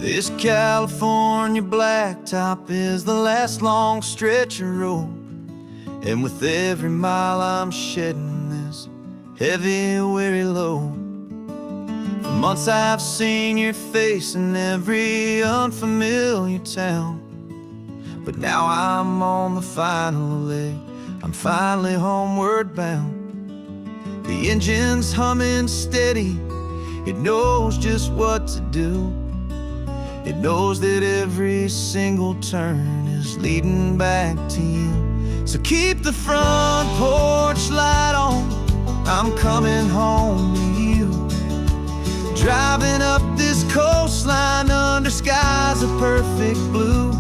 This California blacktop is the last long stretch of road, and with every mile I'm shedding this heavy, weary load. For months I've seen your face in every unfamiliar town, but now I'm on the final leg, I'm finally homeward bound. The engine's humming steady, it knows just what to do. It knows that every single turn is leading back to you. So keep the front porch light on, I'm coming home to you. Driving up this coastline under skies of perfect blue.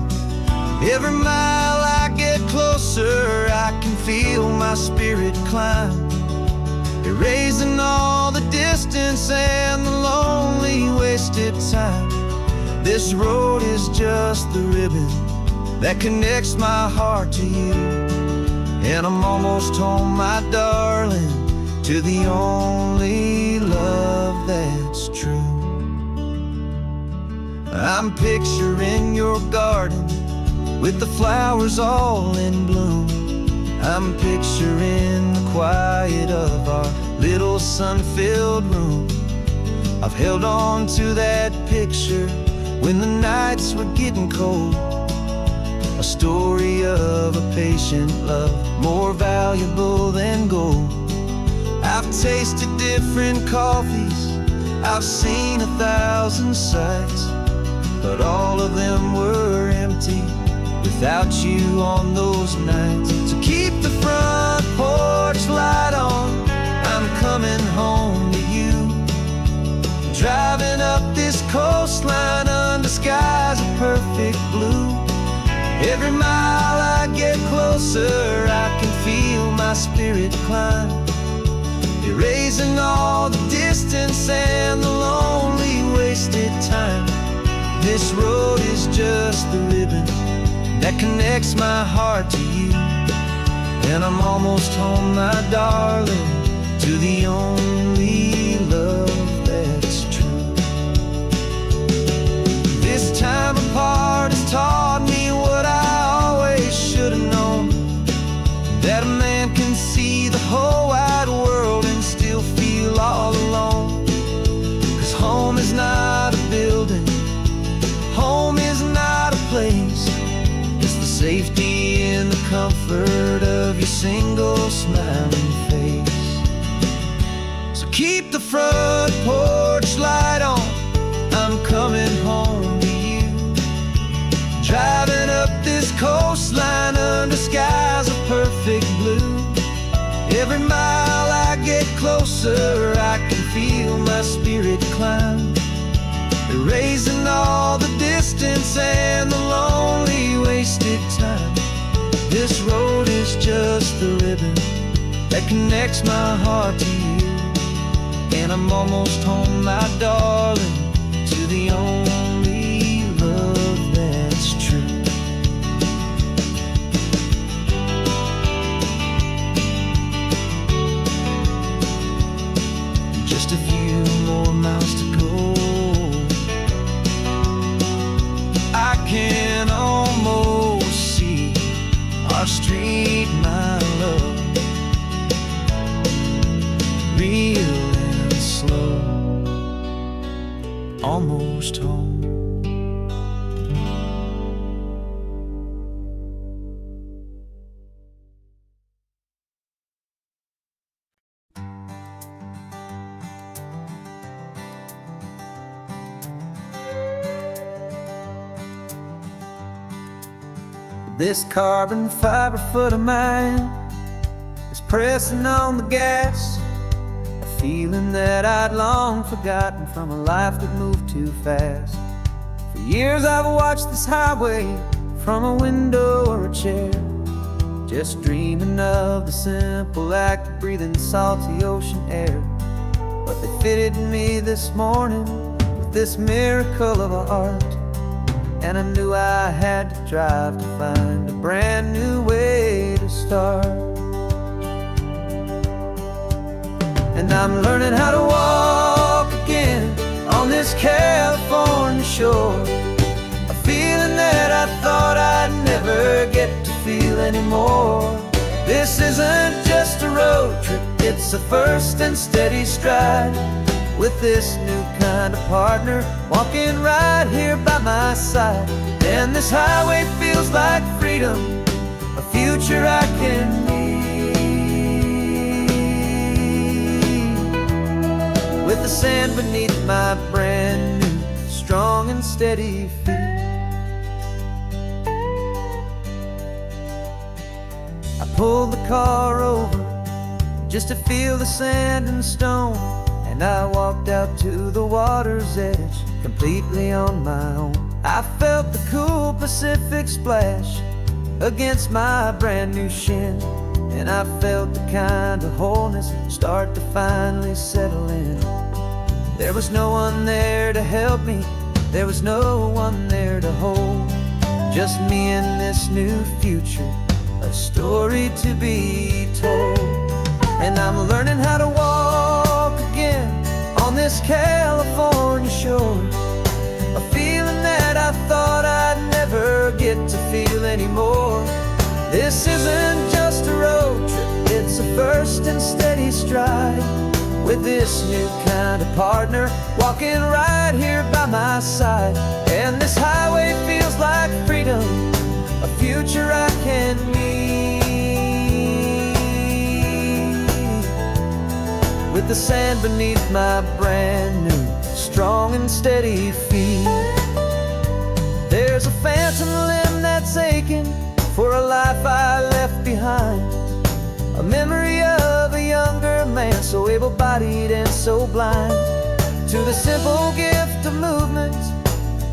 Every mile I get closer, I can feel my spirit climb, erasing all the distance and the lonely wasted time. This road is just the ribbon that connects my heart to you, and I'm almost home, my darling, to the only love that's true. I'm picturing your garden with the flowers all in bloom. I'm picturing the quiet of our little sun-filled room. I've held on to that picture when the nights were getting cold, a story of a patient love more valuable than gold. I've tasted different coffees, I've seen 1,000 sights, but all of them were empty without you on those nights. So keep the front porch light on, I'm coming home to you. Driving up this coastline under skies of perfect blue. Every mile I get closer, I can feel my spirit climb, erasing all the distance and the lonely wasted time. This road is just the ribbon that connects my heart to you, and I'm almost home, my darling, to the only love that's true. This time apart has taught me what I always should have known, that a man can see the whole wide world and still feel all alone. 'Cause home is not a building, home is not a place, it's the safety and the comfort of your single smiling face. So keep the front porch light on, I'm coming home to you. Driving up this coastline under skies of perfect blue. Every mile I get closer, I can feel my spirit climb, erasing all the distance and the lonely wasted time. This road is just the ribbon that connects my heart to you, and I'm almost home, my darling, to the only love that's true. Just a few more miles to go, I can almost see our street, my love, real and slow, almost home. This carbon fiber foot of mine is pressing on the gas, a feeling that I'd long forgotten from a life that moved too fast. For years I've watched this highway from a window or a chair, just dreaming of the simple act of breathing salty ocean air. But they fitted me this morning with this miracle of art, and I knew I had to drive to find a brand new way to start. And I'm learning how to walk again on this California shore. feel anymore. This isn't just a road trip, it's a first and steady stride. With this new kind of partner walking right here by my side. And this highway feels like freedom, a future I can need. With the sand beneath my brand new, strong and steady feet. I pulled the car over just to feel the sand and stone, and I walked out to the water's edge completely on my own. I felt the cool Pacific splash against my brand new shin, and I felt the kind of wholeness start to finally settle in. There was no one there to help me, there was no one there to hold. Just me and this new future, a story to be told. And I'm learning how to walk again on this California shore, a feeling that I thought I'd never get to feel anymore. This isn't just a road trip, it's a first and steady stride. With this new kind of partner walking right here by my side. And this highway feels like freedom, a future I can need. With the sand beneath my brand new, strong and steady feet. There's a phantom limb that's aching for a life I left behind, a memory of a younger man, so able-bodied and so blind. To the simple gift of movement,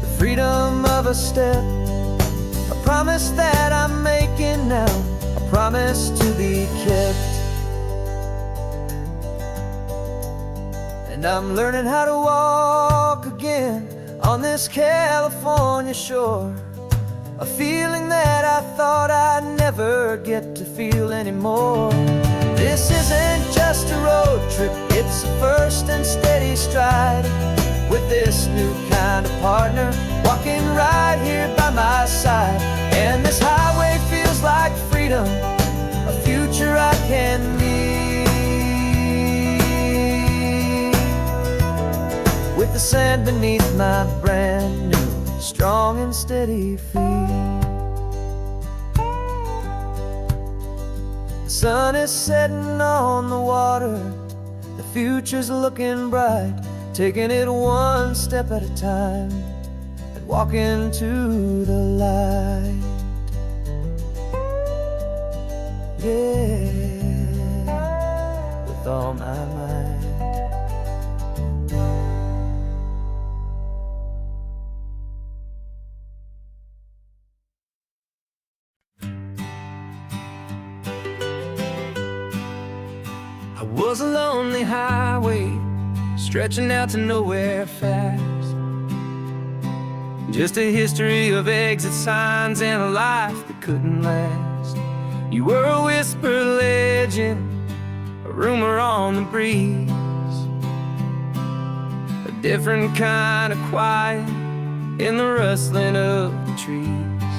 the freedom of a step, a promise that I'm making now, a promise to be kept. And I'm learning how to walk again on this California shore, a feeling that I thought I'd never get to feel anymore. This isn't just a road trip, it's a first and steady stride. With this new kind of partner walking right here by my side. And this highway feels like freedom, a future I can need. With the sand beneath my brand new, strong and steady feet. The sun is setting on the water, the future's looking bright, taking it one step at a time and walking to the light. Yeah, with all my might. It was a lonely highway stretching out to nowhere fast, just a history of exit signs and a life that couldn't last. You were a whisper legend, a rumor on the breeze, a different kind of quiet in the rustling of the trees.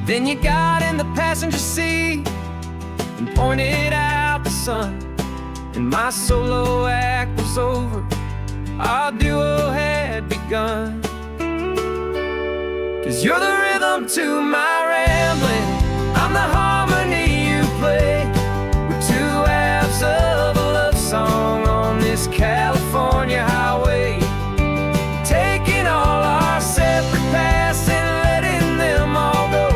Then you got in the passenger seat and pointed out the sun, and my solo act was over, our duo had begun. 'Cause you're the rhythm to my rambling, I'm the harmony you play. We're two halves of a love song on this California highway, taking all our separate paths and letting them all go,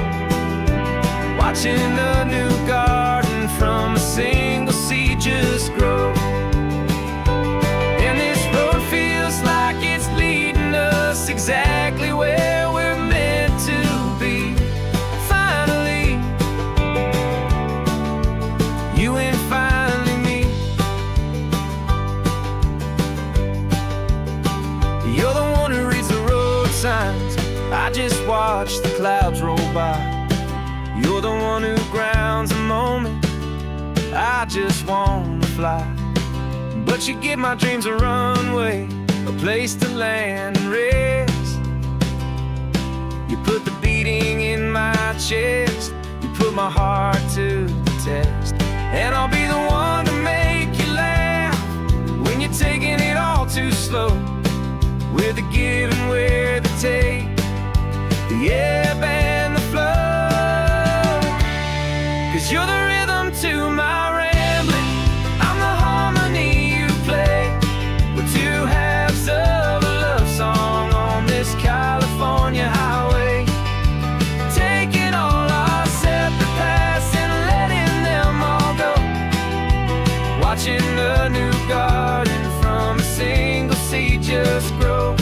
watching a new garden from a single seed just grow. And this road feels like it's leading us exactly where we're meant to be. Finally, you and finally me. You're the one who reads the road signs, I just watch the clouds roll by. You're the one who grounds the moment, I just wanna fly. But you give my dreams a runway, a place to land and rest. You put the beating in my chest, you put my heart dictate the ebb and the flow. 'Cause you're the rhythm to my rambling, I'm the harmony you play. We're two halves of a love song on this California highway, taking all our separate paths and letting them all go. Watching the new garden from a single seed just grow.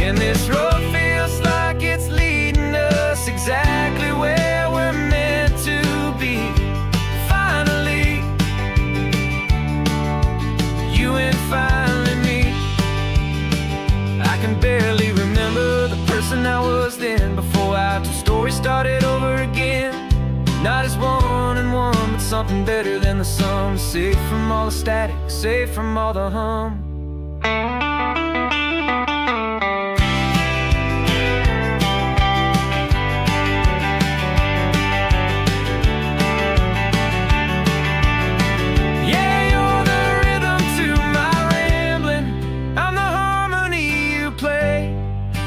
And this road feels like it's leading us exactly where we're meant to be. Finally, you and finally me. I can barely remember the person I was then, before our two stories started over again. Not as one and one, but something better than the sum. Safe from all the static, safe from all the hum.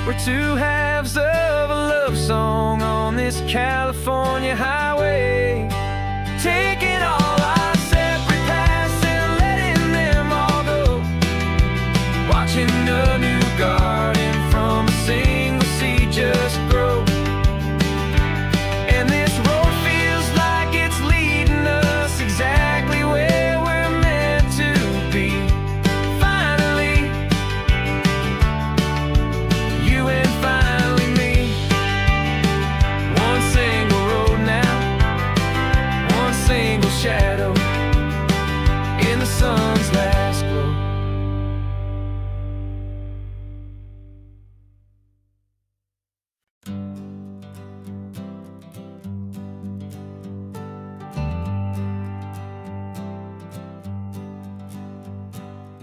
We're two halves of a love song on this California highway, taking all our separate paths and letting them all go. Watching a new garden from a single seed just grow. And this road feels like it's leading us exactly where we're meant to be. Finally, you and finally me. One single road now, one single shadow in the sun's last glow.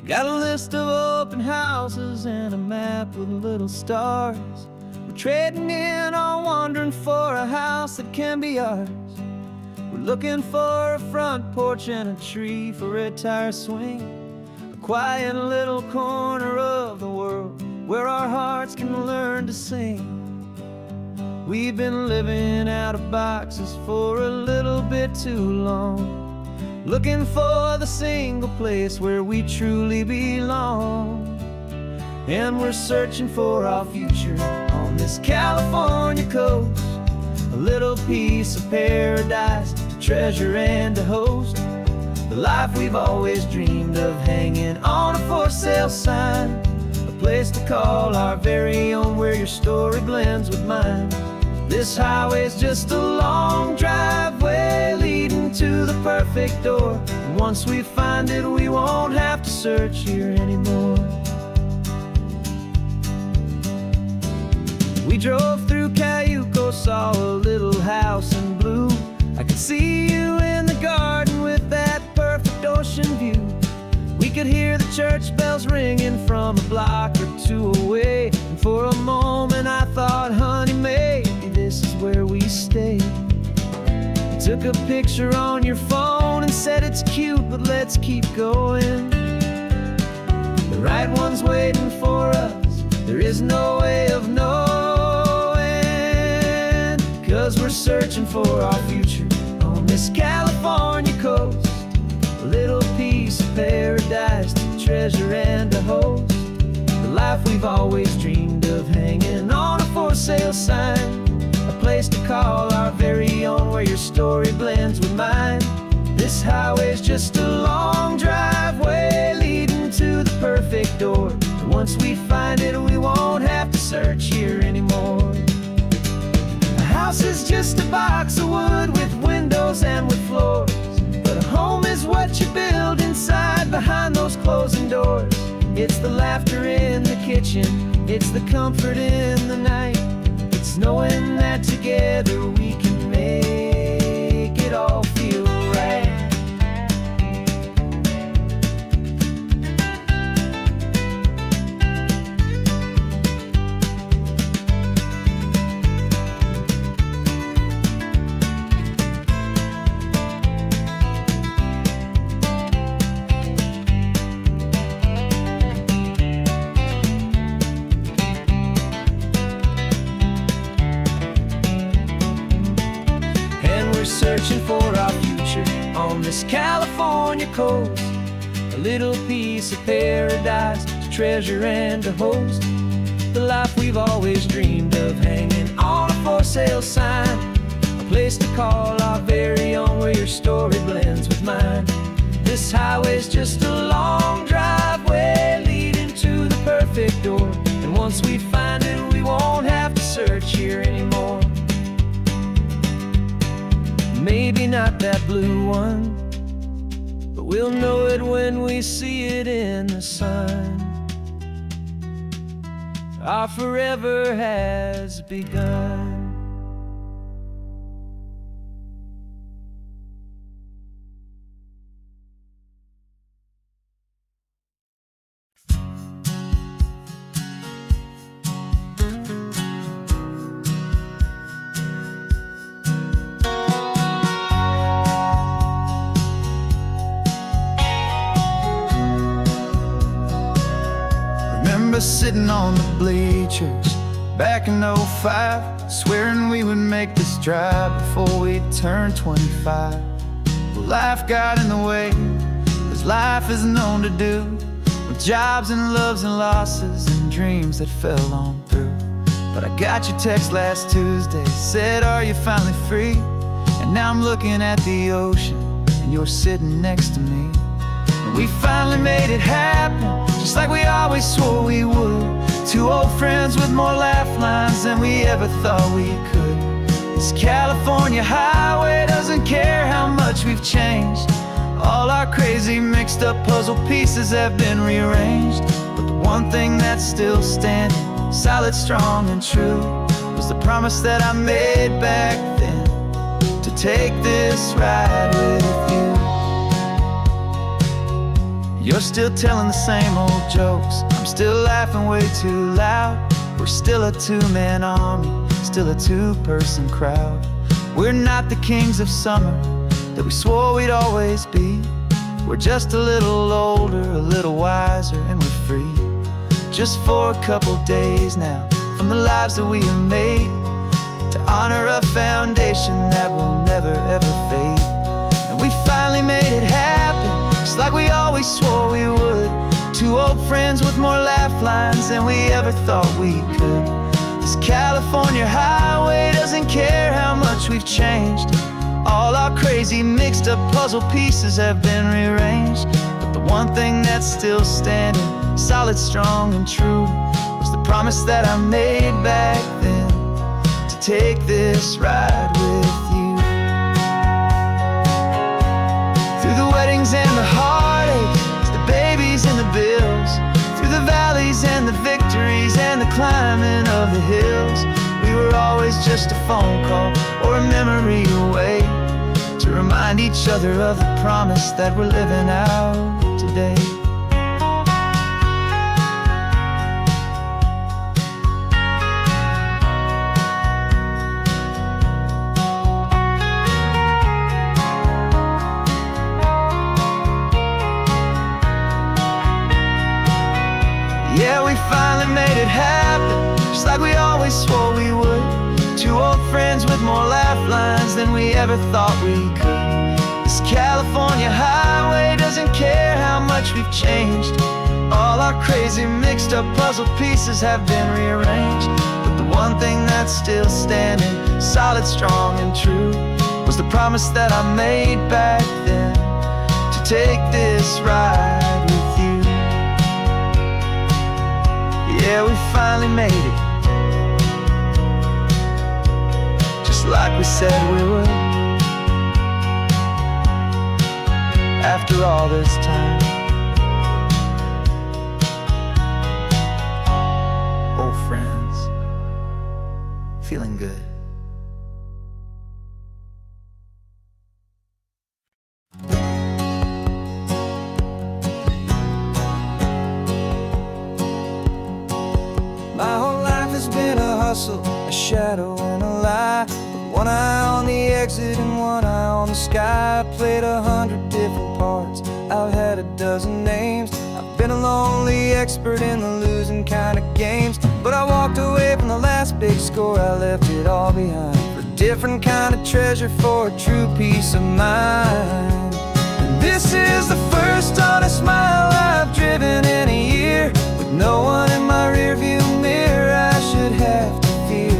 Got a list of open houses and a map with little stars. We're trading in or wandering for a house that can be ours. We're looking for a front porch and a tree for a tire swing, a quiet little corner of the world where our hearts can learn to sing. We've been living out of boxes for a little bit too long, looking for the single place where we truly belong. And we're searching for our future on this California coast, a little piece of paradise to treasure and to host. The life we've always dreamed of, hanging on a for sale sign, a place to call our very own, where your story blends with mine. This highway's just a long driveway leading to the perfect door. And once we find it, we won't have to search here anymore. We drove through Cayuco, saw a little house in blue. I could see you in the garden with that perfect ocean view. We could hear the church bells ringing from a block or two away. And for a moment I thought, honey, maybe this is where we stay. Took a picture on your phone and said it's cute, but let's keep going. The right one's waiting for us, there is no way of knowing. 'Cause we're searching for our future on this California coast, a little piece of paradise to treasure and to host. The life we've always dreamed of, hanging on a for sale sign, a place to call our very own, where your story blends with mine. This highway's just a long driveway leading to the perfect door. And once we find it, we won't have to search here anymore. A house is just a box of wood with windows and with floors, but a home is what you build inside behind those closing doors. It's the laughter in the kitchen, it's the comfort in the night, it's knowing that together we can make it all feel right. we're searching for our future on this California coast. A little piece of paradise to treasure and to host. The life we've always dreamed of, hanging on a for sale sign. A place to call our very own, where your story blends with mine. This highway's just a long driveway leading to the perfect door. And once we find it, we won't have to search here anymore. Maybe not that blue one, but we'll know it when we see it in the sun. Our forever has begun. Remember sitting on the bleachers back in '05, swearing we would make this drive before we turned 25. Well, life got in the way, as life is known to do, with jobs and loves and losses and dreams that fell on through. But I got your text last Tuesday, said, are you finally free? And now I'm looking at the ocean, and you're sitting next to me. And we finally made it happen, just like we always swore we would. Two old friends with more laugh lines than we ever thought we could. This California highway doesn't care how much we've changed. All our crazy mixed up puzzle pieces have been rearranged. But the one thing that's still standing, solid, strong, and true, was the promise that I made back then, to take this ride with you. You're still telling the same old jokes, I'm still laughing way too loud. We're still a two-man army, still a two-person crowd. We're not the kings of summer that we swore we'd always be. We're just a little older, a little wiser, and we're free. Just for a couple days now, from the lives that we have made, to honor a foundation that will never ever fade. And we finally made it happen, just like we always swore we would. Two old friends with more laugh lines than we ever thought we could. This California highway doesn't care how much we've changed. All our crazy mixed up puzzle pieces have been rearranged. But the one thing that's still standing, solid, strong, and true, was the promise that I made back then, to take this ride with you. Through the weddings and the heartaches, the babies and the bills, through the valleys and the victories and the climbing of the hills, we were always just a phone call or a memory away, to remind each other of the promise that we're living out today. Yeah, we finally made it happen, just like we always swore we would. Two old friends with more laugh lines than we ever thought we could. This California highway doesn't care how much we've changed. All our crazy mixed up puzzle pieces have been rearranged. But the one thing that's still standing, solid, strong, and true, was the promise that I made back then, to take this ride with you. Yeah, we finally made it, just like we said we would. After all this time, old friends, feeling good. My whole life has been a hustle, a shadow and a lie. With one eye on the exit and one eye on the sky. I played 100 different parts, I've had a dozen names. I've been a lonely expert in the losing kind of games. But I walked away from the last big score, I left it all behind for different kind of treasure for a true peace of mind. And this is the first honest mile I've driven in a year, with no one in my rearview mirror I should have to fear.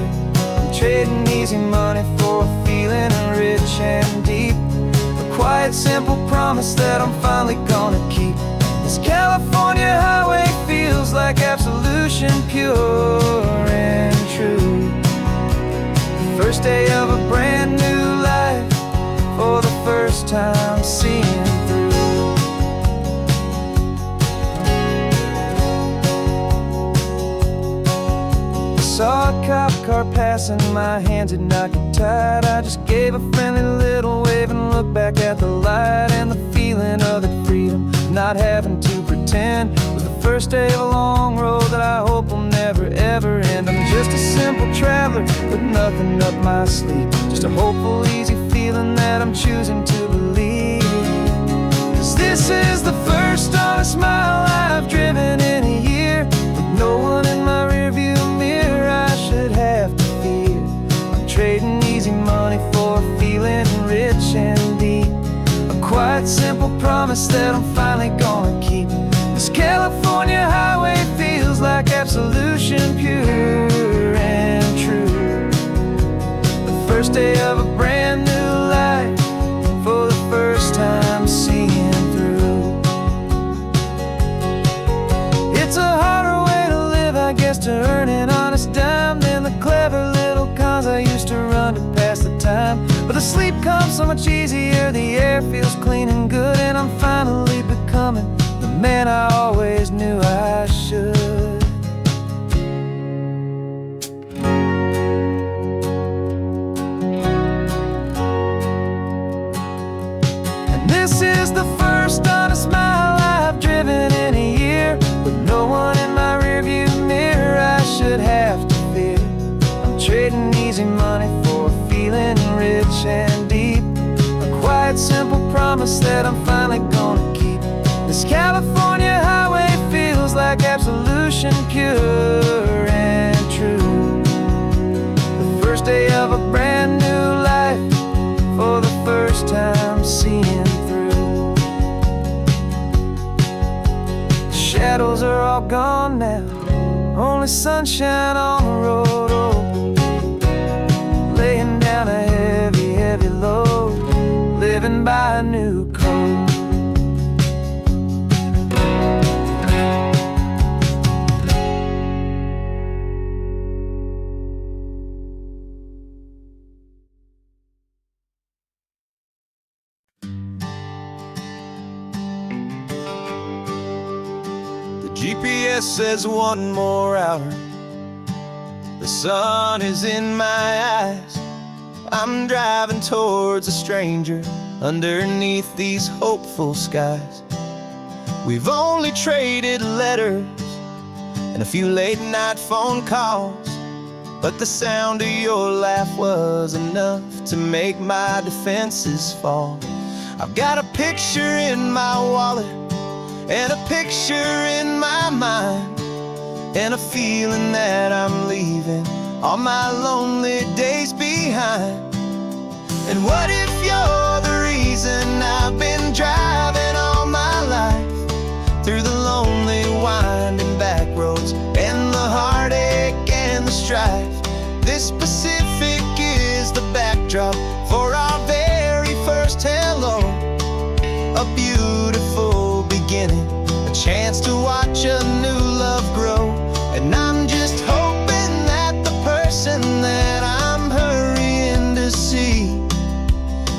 I'm trading easy money for a feeling rich and deep, a quiet, simple promise that I'm finally gonna keep. This California highway feels like absolution, pure and true. The first day of a brand new life, for the first time seeing through. I saw a cop car passing, my hands had not get tied. I just gave a friendly little wave and looked back at the light, and the feeling of that freedom, not having to pretend, was the first day of a long road that I hope will never ever end. I'm just a simple traveler with nothing up my sleeve, just a hopeful, easy feeling that I'm choosing to believe. 'Cause this is the first honest mile I've driven in a year, with no one in my rearview mirror I should have to fear. I'm trading easy money for a feeling rich and deep, a quiet, simple promise that I'm finally gonna keep. This California highway feels like absolution, pure and true. The first day of a brand new life, for the first time seeing through. It's a harder way to live, I guess, to earn an honest dime than the clever little cons I used to run to pass the time. But the sleep comes so much easier, the air feels clean and good, and I'm finally becoming the man I always knew I should. And this is the first honest mile I've driven in a year, with no one in my rearview mirror I should have to fear. I'm trading easy money for a feeling rich and deep, a quiet, simple promise that I'm finally gonna keep. This California highway feels like absolution, pure and true. The first day of a brand new life, for the first time seeing through. The shadows are all gone now, only sunshine on the road. Oh, laying down a heavy, heavy load, living by a new code. GPS says one more hour. The sun is in my eyes. I'm driving towards a stranger underneath these hopeful skies. We've only traded letters and a few late night phone calls, but the sound of your laugh was enough to make my defenses fall. I've got a picture in my wallet and a picture in my mind, and a feeling that I'm leaving all my lonely days behind. And what if you're the reason I've been driving all my life, through the lonely winding back roads and the heartache and the strife? This Pacific is the backdrop for our very first hello, a beautiful beginning, a chance to watch a new love grow. And I'm just hoping that the person that I'm hurrying to see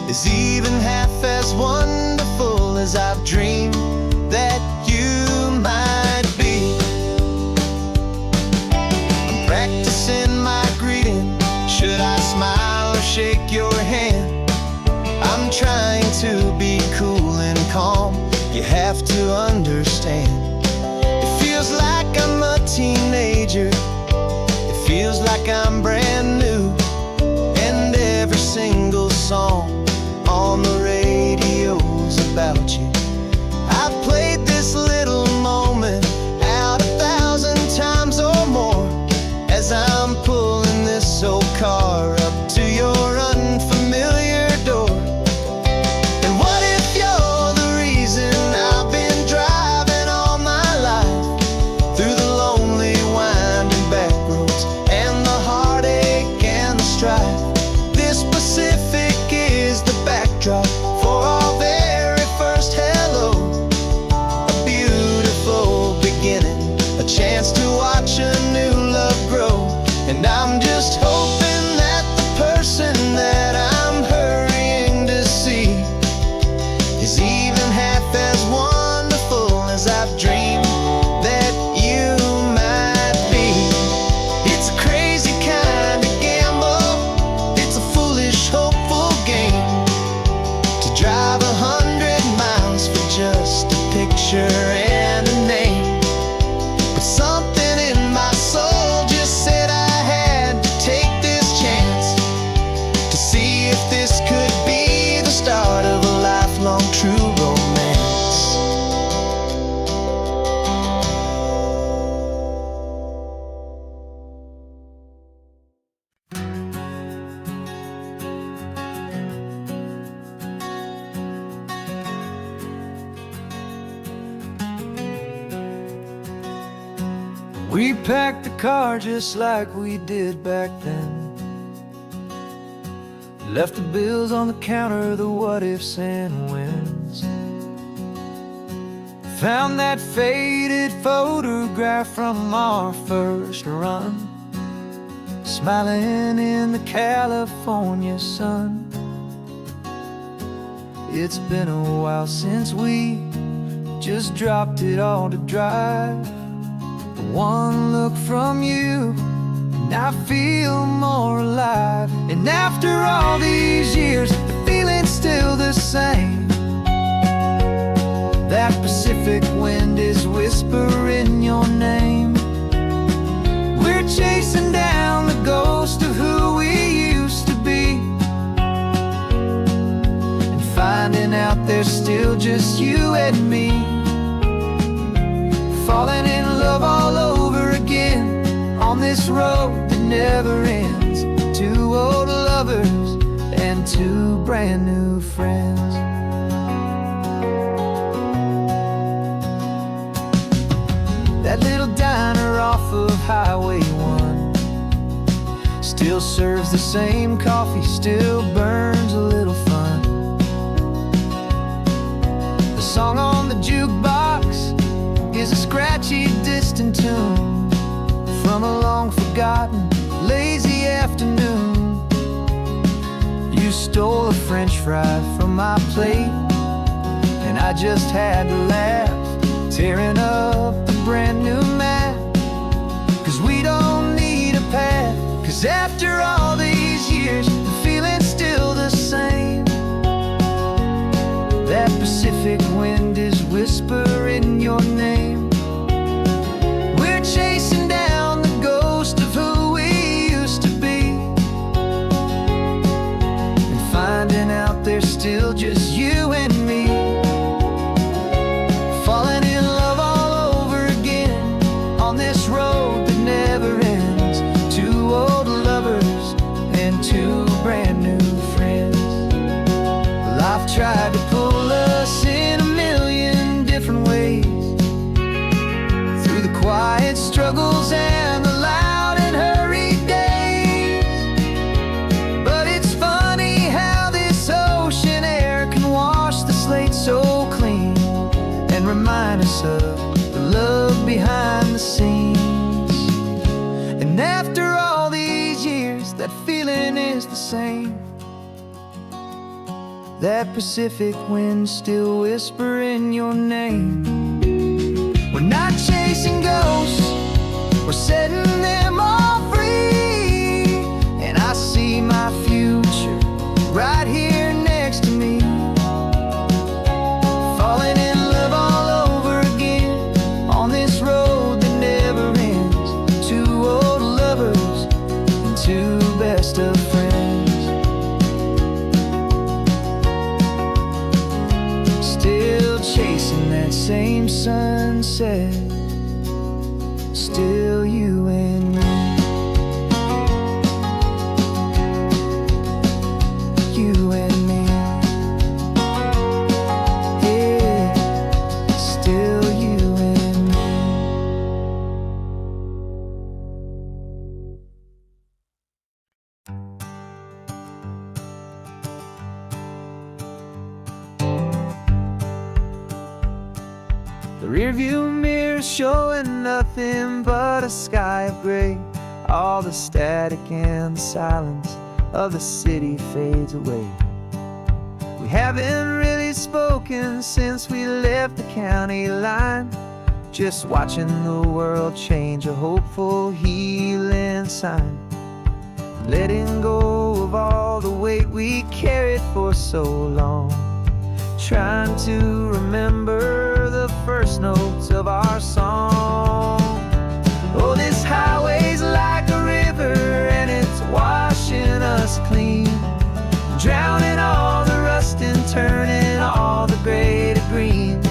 is even half as wonderful as I've dreamed that you might be. I'm practicing my greeting, should I smile or shake your hand? I'm trying to be cool and calm, you have to understand. It feels like I'm a teenager, it feels like I'm brand new, and every single song on the radio's about you. I've played this little moment out 1,000 times or more, as I'm pulling this old car up to your backdrop for our very first hello. A beautiful beginning, a chance to watch a new love grow. And I'm just hoping that the person that I'm hurrying to see is even half as wonderful as I've dreamed that you might be. It's a crazy kind of gamble, it's a foolish, hopeful game, to drive 100 miles for just a picture and a name. But something in my soul just said I had to take this chance, to see if this could be the start of a lifelong true romance. We packed the car just like we did back then, left the bills on the counter, the what ifs and whens. Found that faded photograph from our first run, smiling in the California sun. It's been a while since we just dropped it all to drive. One look from you and I feel more alive. And after all these years, the feeling's still the same. That Pacific wind is whispering your name. We're chasing down the ghost of who we used to be, and finding out there's still just you and me. Falling in love all over again on this road that never ends. Two old lovers and two brand new friends. That little diner off of Highway 1 still serves the same coffee, still burns a little fun. The song on the jukebox is a scratchy, distant tune from a long-forgotten, lazy afternoon. You stole a French fry from my plate, and I just had to laugh, tearing up the brand new map. 'Cause we don't need a path, 'cause after all these years, the feeling's still the same. That Pacific wind is whispering your name. We're chasing down the ghost of who we used to be, and finding out there's still just you and me. Falling in love all over again on this road that never ends. Two old lovers and two brand new friends. Well, I've tried to pull us in a million different ways, through the quiet struggles and the loud and hurried days. But it's funny how this ocean air can wash the slate so clean, and remind us of the love behind the scenes. And after all these years, that feeling is the same. That Pacific wind still whispering your name. We're not chasing ghosts, we're setting them all free. And I see my future right here next to me. Falling in love all over again on this road that never ends. Two old lovers and two best of friends. Still chasing that same sunset, still you and me. You and me. Yeah, still you and me. rearview mirror showing nothing but a sky of gray. All the static and the silence of the city fades away. We haven't really spoken since we left the county line, just watching the world change, a hopeful healing sign. Letting go of all the weight we carried for so long, trying to remember the first notes of our song. Oh, this highway's like a river and it's washing us clean, drowning all the rust and turning all the gray to green.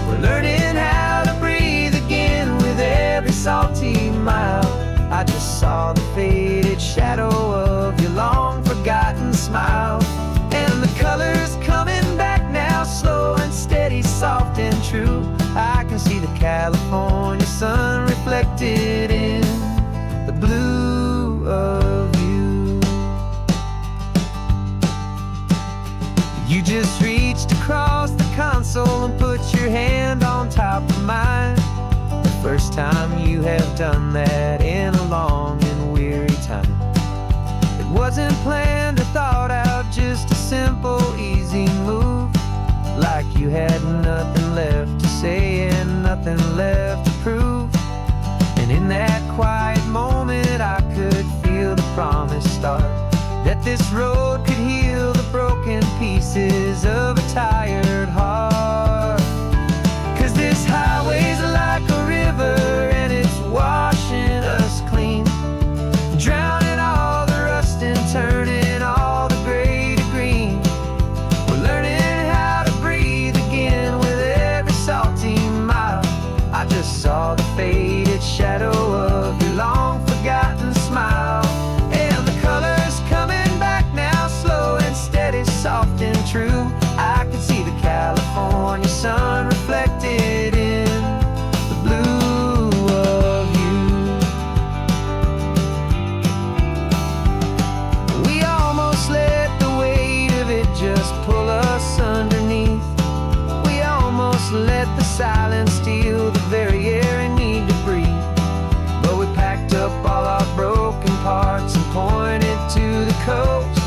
We're learning how to breathe again with every salty mile. I just saw the faded shadow of your long forgotten smile, and the colors coming back now, slow and steady, soft and true. I can see the California sun reflected in the blue of you. You just reached across the console and put your hand on top of mine. The first time you have done that in a long and weary time. It wasn't planned or thought out, just a simple, easy move. Like you had nothing left to say and nothing left to prove. And in that quiet moment I could feel the promise start, that this road could heal the broken pieces of a tired heart. 'Cause this highway's like a river and it's washing us clean, drowning all the rust and turning all the gray to green. We're learning how to breathe again with every salty mile. I just saw the faded shadow of your long forgotten smile, and the colors coming back now, slow and steady, soft and true. I can see the California sun reflected in the blue of you. We almost let the weight of it just pull us underneath. We almost let the silence steal the very air I need to breathe. But we packed up all our broken parts and pointed to the coast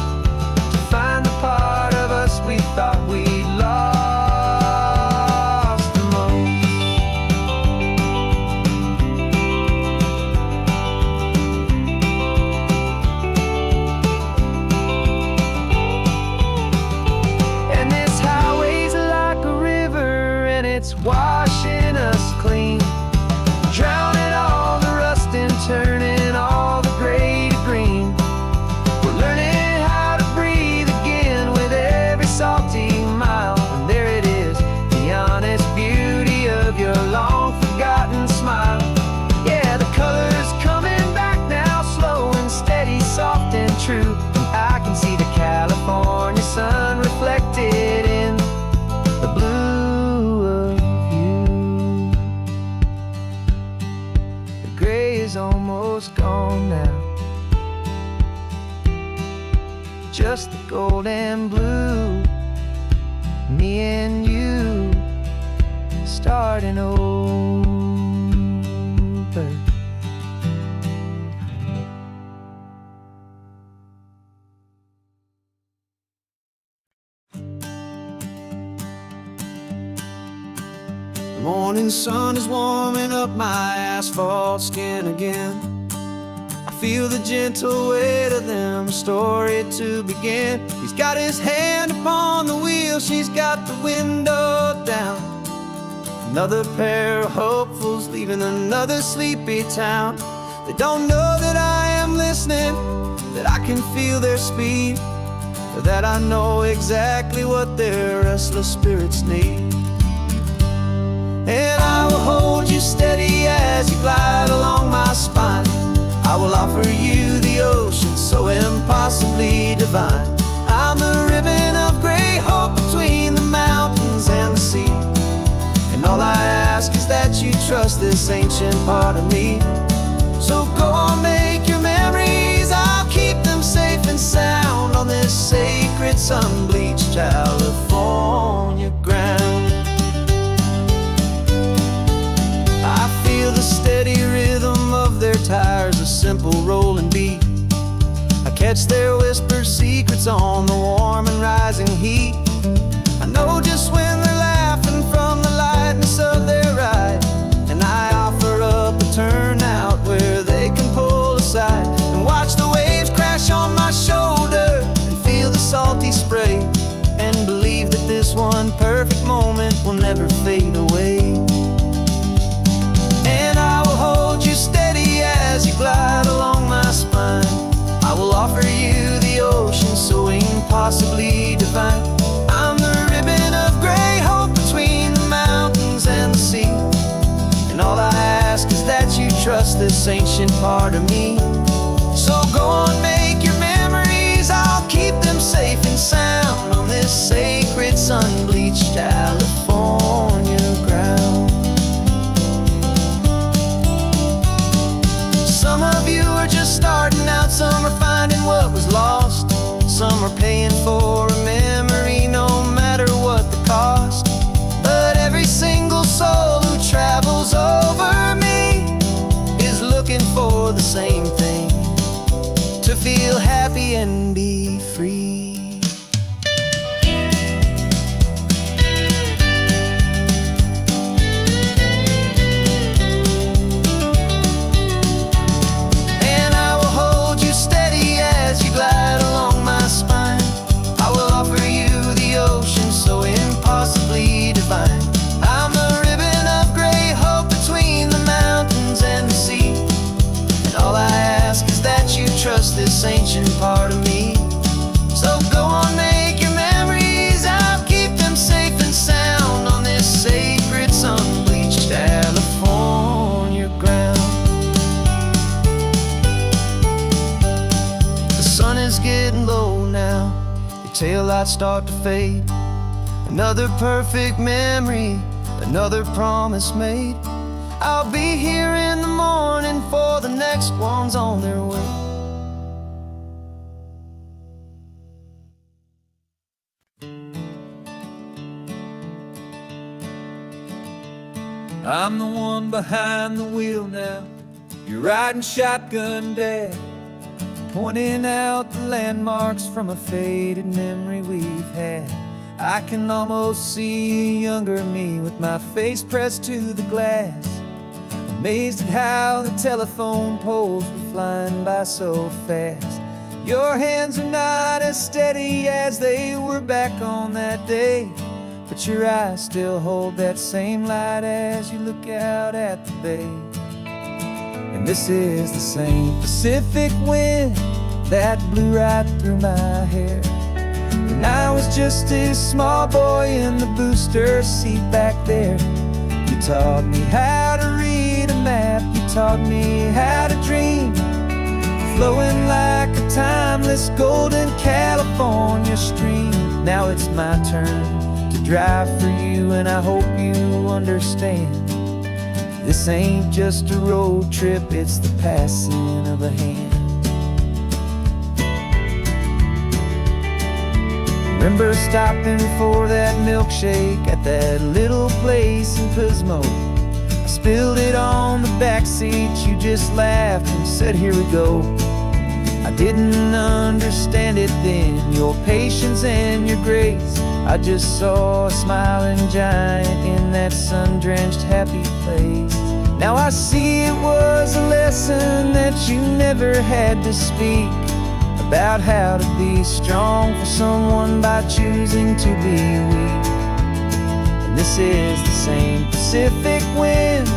to find the part of us we thought we'd lost the most. And this highway's like a river and it's washing us clean, drowning all the rust and turning all the gray to green. We're learning how to breathe again with every salty mile. And there it is, the honest beauty of your long forgotten smile. Yeah, the colors coming back now, slow and steady, soft and true. I can see the California sun reflected in the blue of you. The gray is almost gone now, just the gold and blue. Me and you starting over. The morning sun is warming up my asphalt skin again. I feel the gentle weight of them, a story to begin. He's got his hand upon the wheel, she's got the window down. Another pair of hopefuls leaving another sleepy town. They don't know that I am listening, that I can feel their speed, or that I know exactly what their restless spirits need. And I will hold you steady as you glide along my spine. I will offer you the ocean so impossibly divine. I'm the ribbon of gray hope between the mountains and the sea. And all I ask is that you trust this ancient part of me. So go on, make your memories, I'll keep them safe and sound on this sacred sun-bleached California ground. catch their whispered secrets on the warm and rising heat. I know just when they're laughing from the lightness of their ride, and I offer up a turnout where they can pull aside and watch the waves crash on my shoulder and feel the salty spray, and believe that this one perfect moment will never fade away. And I will hold you steady as you glide along my spine. I will offer you the ocean so impossibly divine. I'm the ribbon of gray hope between the mountains and the sea, and all I ask is that you trust this ancient part of me. So go on, make your memories, I'll keep them safe and sound on this sacred sun-bleached California ground. Some of you are just starting out, some are finding what was lost, some are paying for a memory no matter what the cost. But every single soul who travels over me is looking for the same thing: to feel happy and be free. And I will hold you steady as you glide along my spine. I will offer you the ocean so impossibly divine. I'm the ribbon of gray hope between the mountains and the sea, and all I ask is that you trust this ancient part of me. So go on, make your memories, I'll keep them safe and sound on this sacred sun-bleached California ground. The sun is getting low now, your taillights start to fade. Another perfect memory, another promise made. I'll be here in the morning for the next ones on their way. I'm the one behind the wheel now, you're riding shotgun, Dad, pointing out the landmarks from a faded memory we've had. I can almost see a younger me with my face pressed to the glass, amazed at how the telephone poles were flying by so fast. Your hands are not as steady as they were back on that day, but your eyes still hold that same light as you look out at the bay. And this is the same Pacific wind that blew right through my hair when I was just a small boy in the booster seat back there. You taught me how to read a map, you taught me how to dream, flowing like a timeless golden California stream. Now it's my turn to drive for you, and I hope you understand. This ain't just a road trip, it's the passing of a hand. Remember stopping for that milkshake at that little place in Pismo? I spilled it on the back seat, you just laughed and said, here we go. I didn't understand it then, your patience and your grace. I just saw a smiling giant in that sun-drenched happy place. Now I see it was a lesson that you never had to speak, about how to be strong for someone by choosing to be weak. And this is the same Pacific wind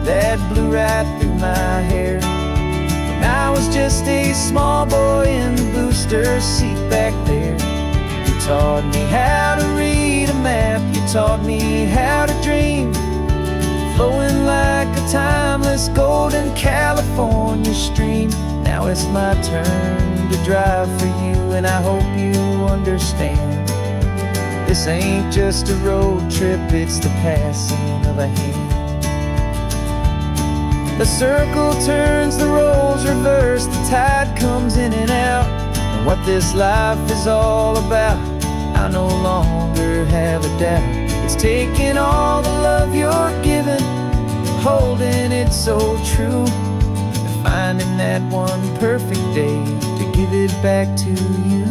that blew right through my hair when I was just a small boy in the booster seat back there. You taught me how to read a map, you taught me how to dream, flowing like a timeless golden California stream. Now it's my turn to drive for you, and I hope you understand. This ain't just a road trip, it's the passing of a hand. The circle turns, the roles reverse, the tide comes in and out. And what this life is all about, I no longer have a doubt. It's taking all the love you're giving, holding it so true, and finding that one perfect day to give give it back to you.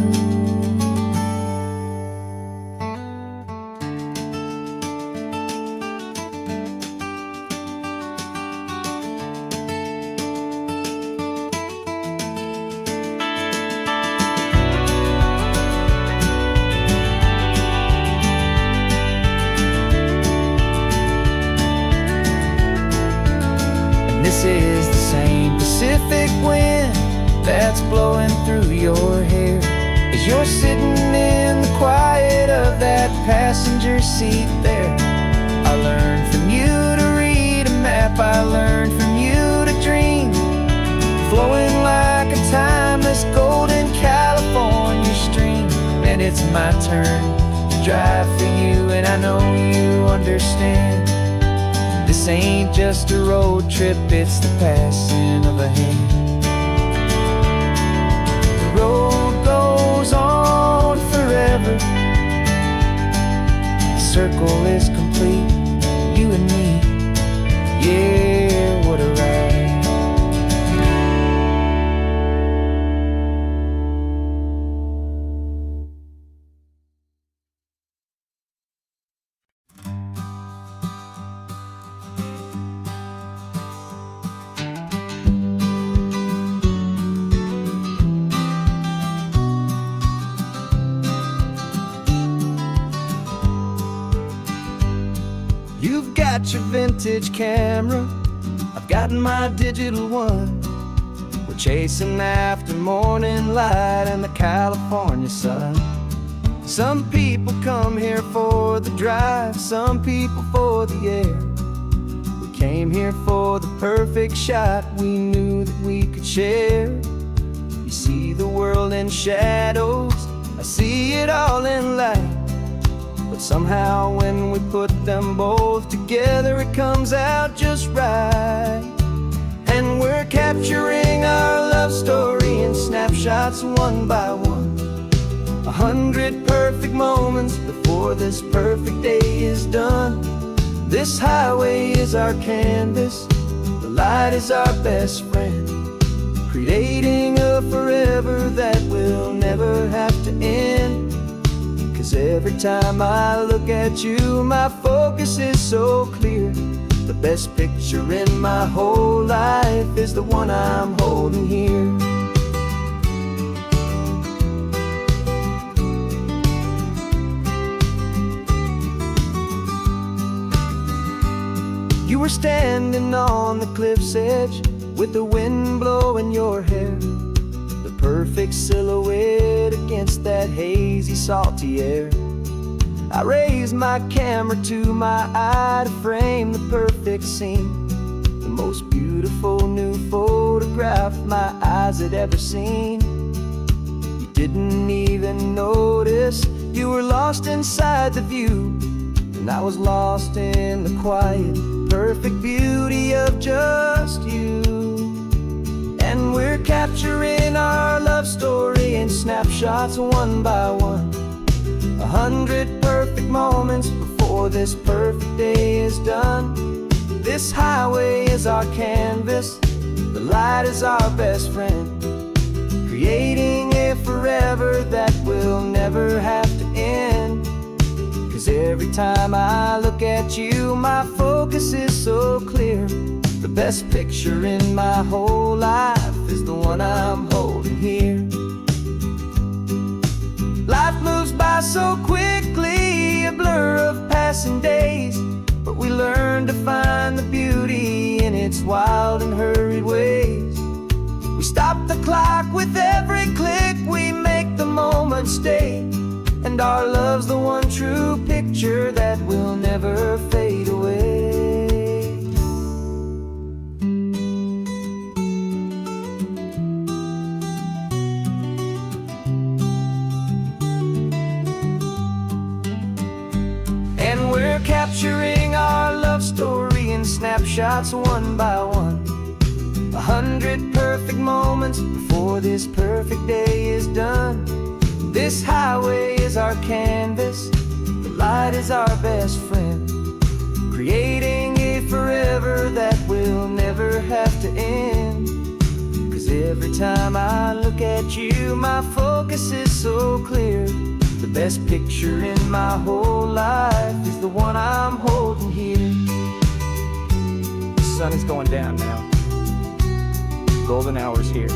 This is the same Pacific wind that's blowing through your hair as you're sitting in the quiet of that passenger seat there. I learned from you to read a map, I learned from you to dream, flowing like a timeless golden California stream. And it's my turn to drive for you, and I know you understand. This ain't just a road trip, it's the passing of a hand. The road goes on forever. The circle is complete, you and me. Yeah, what a ride. You've got your vintage camera, I've got my digital one. We're chasing after morning light and the California sun. Some people come here for the drive, some people for the air. We came here for the perfect shot we knew that we could share. You see the world in shadows, I see it all in light. But somehow when we put them both together, it comes out just right. And we're capturing our love story in snapshots one by one. 100 perfect moments before this perfect day is done. This highway is our canvas, the light is our best friend, creating a forever that will never have to end. 'Cause every time I look at you, my focus is so clear. The best picture in my whole life is the one I'm holding here. You were standing on the cliff's edge with the wind blowing your hair, the perfect silhouette against that hazy, salty air. I raised my camera to my eye to frame the perfect scene, the most beautiful new photograph my eyes had ever seen. You didn't even notice, you were lost inside the view, and I was lost in the quiet, perfect beauty of just you. And we're capturing our love story in snapshots one by one. 100 perfect moments before this perfect day is done. This highway is our canvas, the light is our best friend, creating a forever that will never have to end. 'Cause every time I look at you, my focus is so clear. The best picture in my whole life is the one I'm holding here. Life moves by so quickly, a blur of passing days, but we learn to find the beauty in its wild and hurried ways. We stop the clock with every click, we make the moment stay, and our love's the one true picture that will never fade away. And we're capturing our love story in snapshots one by one. 100 perfect moments before this perfect day is done. This highway is our canvas, the light is our best friend, creating a forever that will never have to end. 'Cause 'Cause every time I look at you, my focus is so clear. The best picture in my whole life is the one I'm holding here. The sun is going down now. Golden hour's here.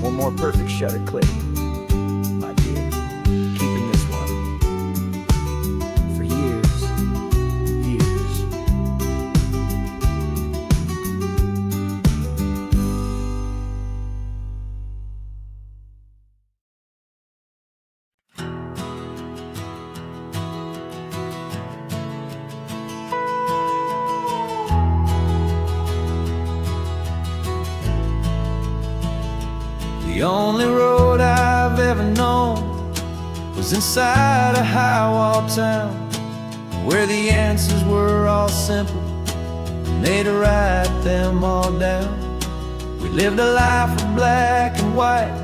One more perfect shutter click, my dear. Keeping this one for years, years. The only road I've ever known was inside a high-wall town, where the answers were all simple, and they'd write them all down. We lived a life of black and white,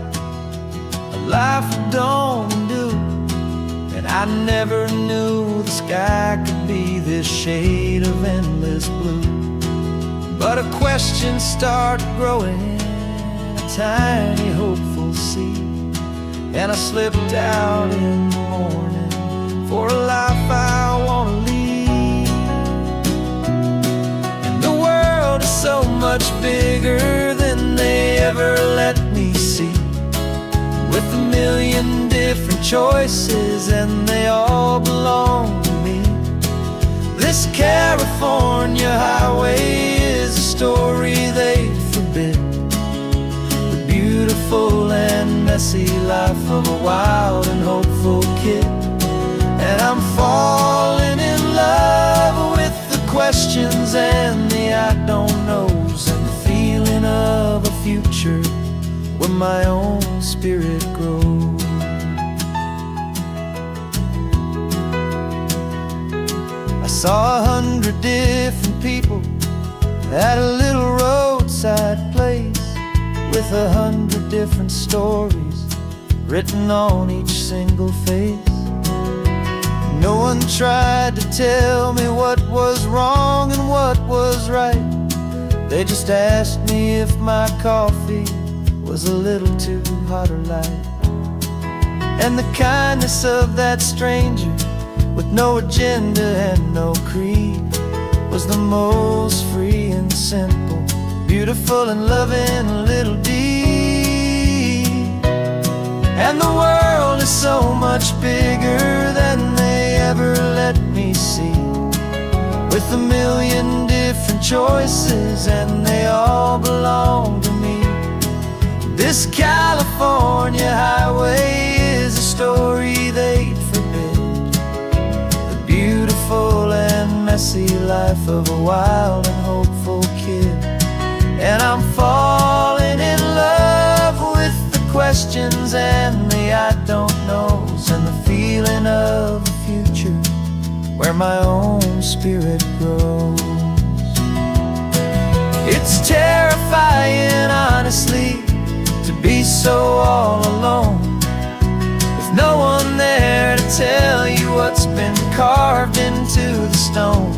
a life of dawn and dew, and I never knew the sky could be this shade of endless blue. But a question started growing, tiny hopeful seed, and I slipped out in the morning for a life I want to lead. And the world is so much bigger than they ever let me see, with a million different choices and they all belong to me. This California highway is a story they forbid, beautiful and messy life of a wild and hopeful kid. And I'm falling in love with the questions and the I don't knows, and the feeling of a future where my own spirit grows. I saw 100 different people at a little roadside place, with 100 different stories written on each single face. No one tried to tell me what was wrong and what was right. They just asked me if my coffee was a little too hot or light. And the kindness of that stranger, with no agenda and no creed, was the most free and simple, beautiful and loving little deed. And the world is so much bigger than they ever let me see, with a million different choices and they all belong to me. This California highway is a story they'd forbid, the beautiful and messy life of a wild and hopeful kid. And I'm falling in love with the questions and the I don't knows, and the feeling of a future where my own spirit grows. It's terrifying, honestly, to be so all alone, with no one there to tell you what's been carved into the stone.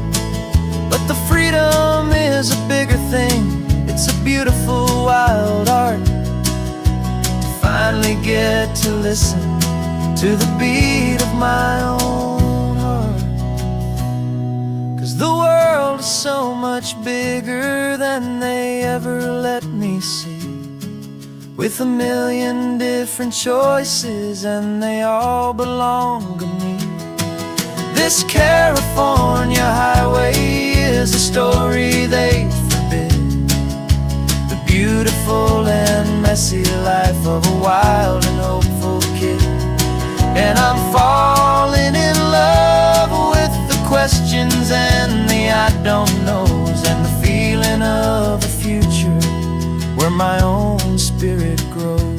But the freedom is a bigger thing. It's a beautiful wild art to finally get to listen to the beat of my own heart. 'Cause the world is so much bigger than they ever let me see, with a million different choices and they all belong to me. This California highway is a story they forbid, the beautiful and messy life of a wild and hopeful kid. And I'm falling in love with the questions and the I don't knows, and the feeling of a future where my own spirit grows.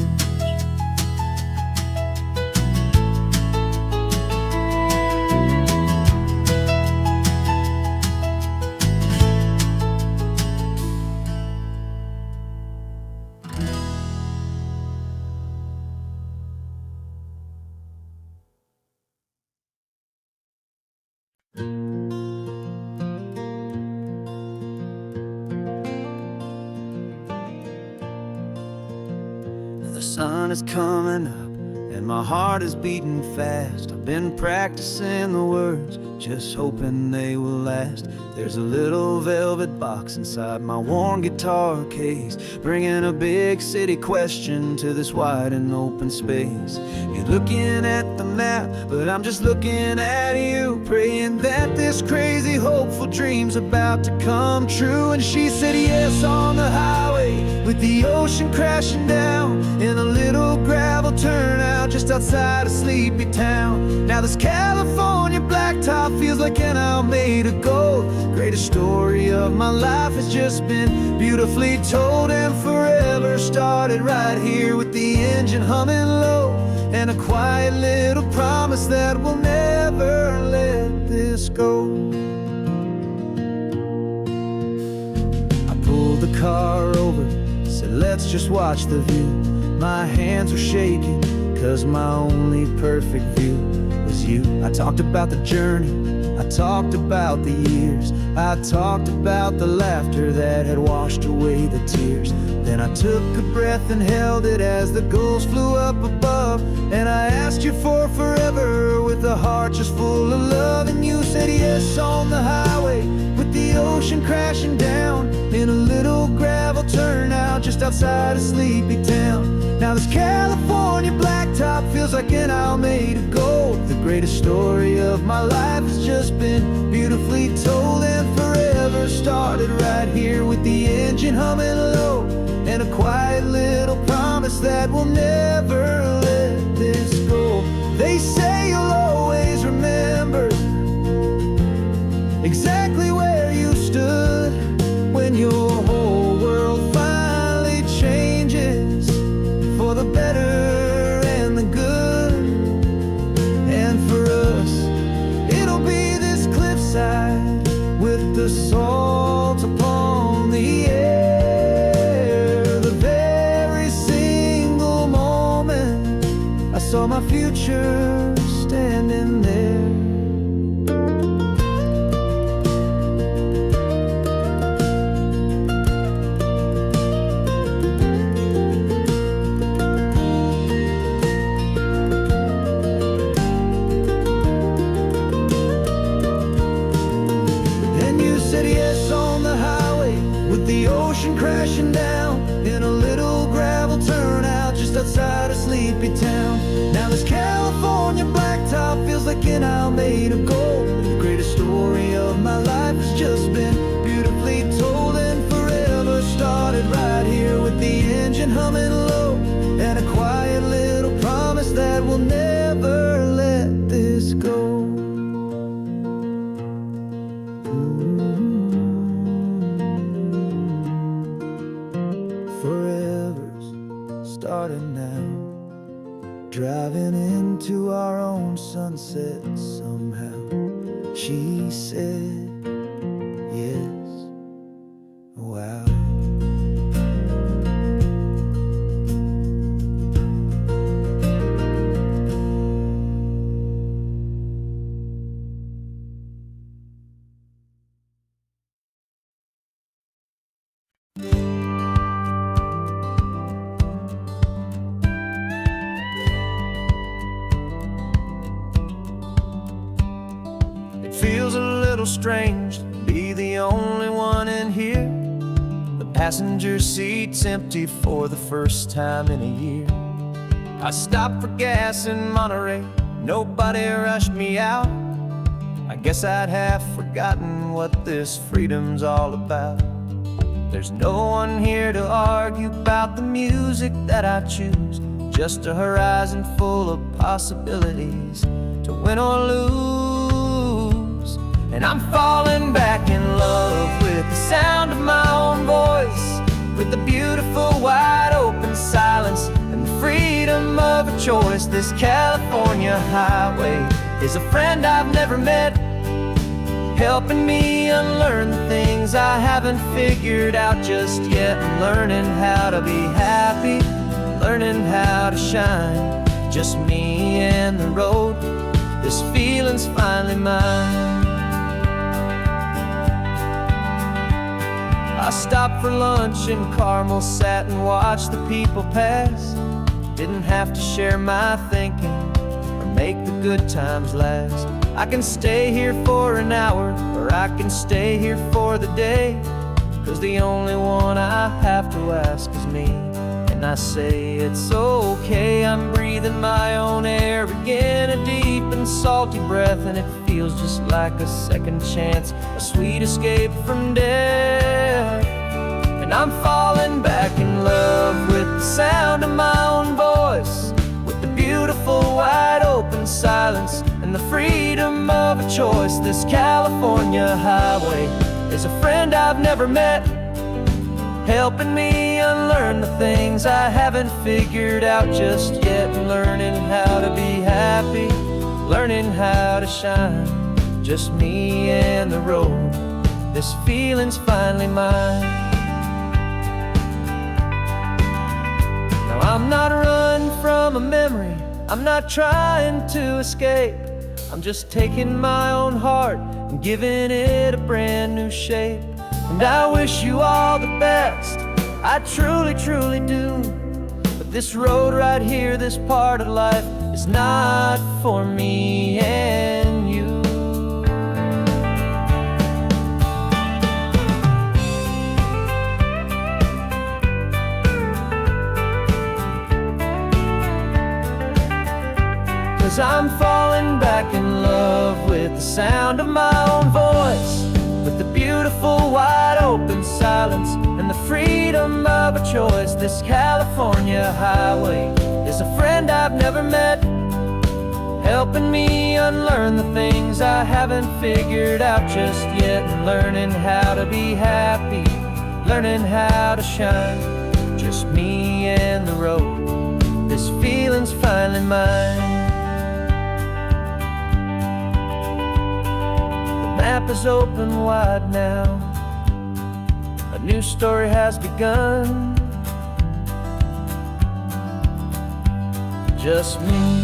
sun is coming up and my heart is beating fast. I've been practicing the words, just hoping they will last. There's a little velvet box inside my worn guitar case, bringing a big city question to this wide and open space. You're looking at the map, but I'm just looking at you, praying that this crazy hopeful dream's about to come true. And she said yes on the highway, with the ocean crashing down in a little gravel turnout just outside of Sleepy Town. Now this California blacktop feels like an owl made of gold. Greatest story of my life has just been beautifully told, and forever started right here with the engine humming low, and a quiet little promise that we'll never let this go. I pulled the car over, said let's just watch the view. My hands were shaking, cause my only perfect view was you. I talked about the journey, I talked about the years, I talked about the laughter that had washed away the tears. Then I took a breath and held it as the gulls flew up above, and I asked you for forever with a heart just full of love. And you said yes on the highway, with the ocean crashing down in a little gravel turnout just outside of Sleepy Town. Now this California blacktop feels like an owl made of gold. The greatest story of my life has just been beautifully told, and forever started right here with the engine humming low, and a quiet little promise that we'll never let this go. They say you'll always remember exactly where you stood when your whole world finally changes for the better and the good. And for us, it'll be this cliffside with the salt upon the air. The very single moment I saw my future standing there. The ocean crashing down in a little gravel turnout just outside of Sleepy Town. Now this California blacktop feels like an owl made of gold. The greatest story of my life has just been beautifully told, and forever started right here with the engine humming low, and a quiet little promise that we'll never let this go. Forever's started now, driving into our own sunset somehow. She said yes, wow. Feels a little strange to be the only one in here. The passenger seat's empty for the first time in a year. I stopped for gas in Monterey, nobody rushed me out. I guess I'd half forgotten what this freedom's all about. There's no one here to argue about the music that I choose, just a horizon full of possibilities to win or lose. And I'm falling back in love with the sound of my own voice, with the beautiful wide open silence and the freedom of a choice. This California highway is a friend I've never met, helping me unlearn the things I haven't figured out just yet. I'm learning how to be happy, learning how to shine, just me and the road. This feeling's finally mine. I stopped for lunch in Carmel, sat and watched the people pass. Didn't have to share my thinking or make the good times last. I can stay here for an hour, or I can stay here for the day, 'cause the only one I have to ask is me. And I say it's okay, I'm breathing my own air again, a deep and salty breath, and it feels just like a second chance, a sweet escape from death. And I'm falling back in love with the sound of my own voice, with the beautiful wide open silence and the freedom of a choice. This California highway is a friend I've never met, helping me unlearn the things I haven't figured out just yet, and learning how to be happy, learning how to shine, just me and the road. This feeling's finally mine. Now I'm not running from a memory, I'm not trying to escape, I'm just taking my own heart and giving it a brand new shape. And I wish you all the best, I truly, truly do. But this road right here, this part of life, is not for me and you. Cause I'm falling back in love with the sound of my own voice, with the beautiful wide open silence and the freedom of a choice. This California highway is a friend I've never met, helping me unlearn the things I haven't figured out just yet, and learning how to be happy, learning how to shine, just me and the road. This feeling's finally mine. The map is open wide now, a new story has begun, just me.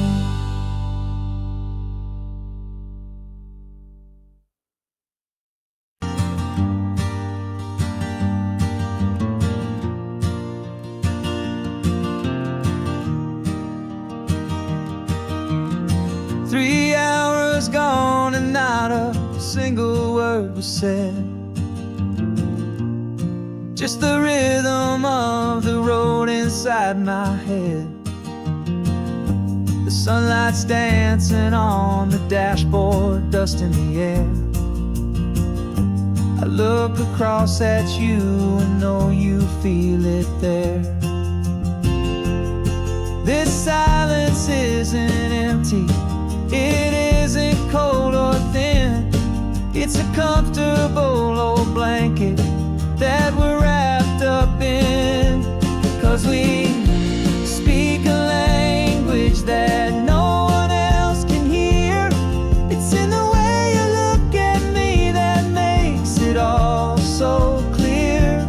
Three hours gone and not a single word was said, just the rhythm of the road inside my head. The sunlight's dancing on the dashboard, dust in the air. I look across at you and know you feel it there. This silence isn't empty, it isn't cold or thin, it's a comfortable old blanket that we're wrapped up in. 'Cause we speak a language that no one else can hear. It's in the way you look at me that makes it all so clear.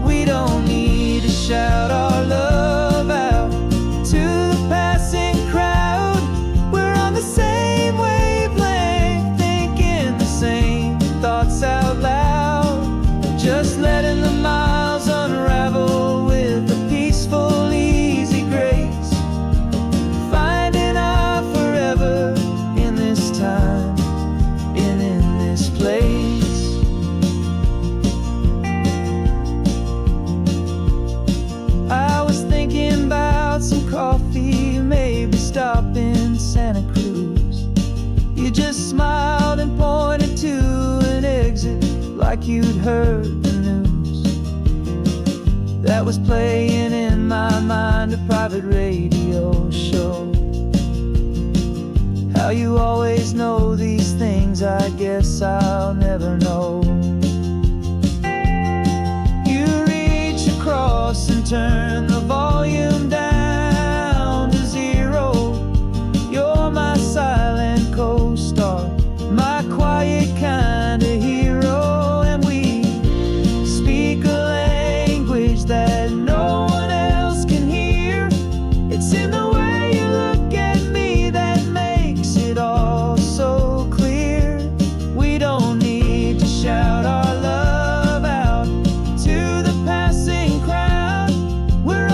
We don't need to shout our love out to the passing crowd. We're on the same wavelength, thinking the same thoughts out loud, just letting the miles unravel with a peaceful, easy grace, finding our forever in this time and in this place. I was thinking about some coffee, maybe stop in Santa Cruz. You just smiled and pointed to an exit like you'd heard the news. That was playing in my mind, a private radio show. How you always know these things, I guess I'll never know. You reach across and turn the volume down to zero. You're my silent co-star, my quiet kind of hero. And we speak a language that no one else can hear. It's in the way you look at me that makes it all so clear. We don't need to shout our love out to the passing crowd. We're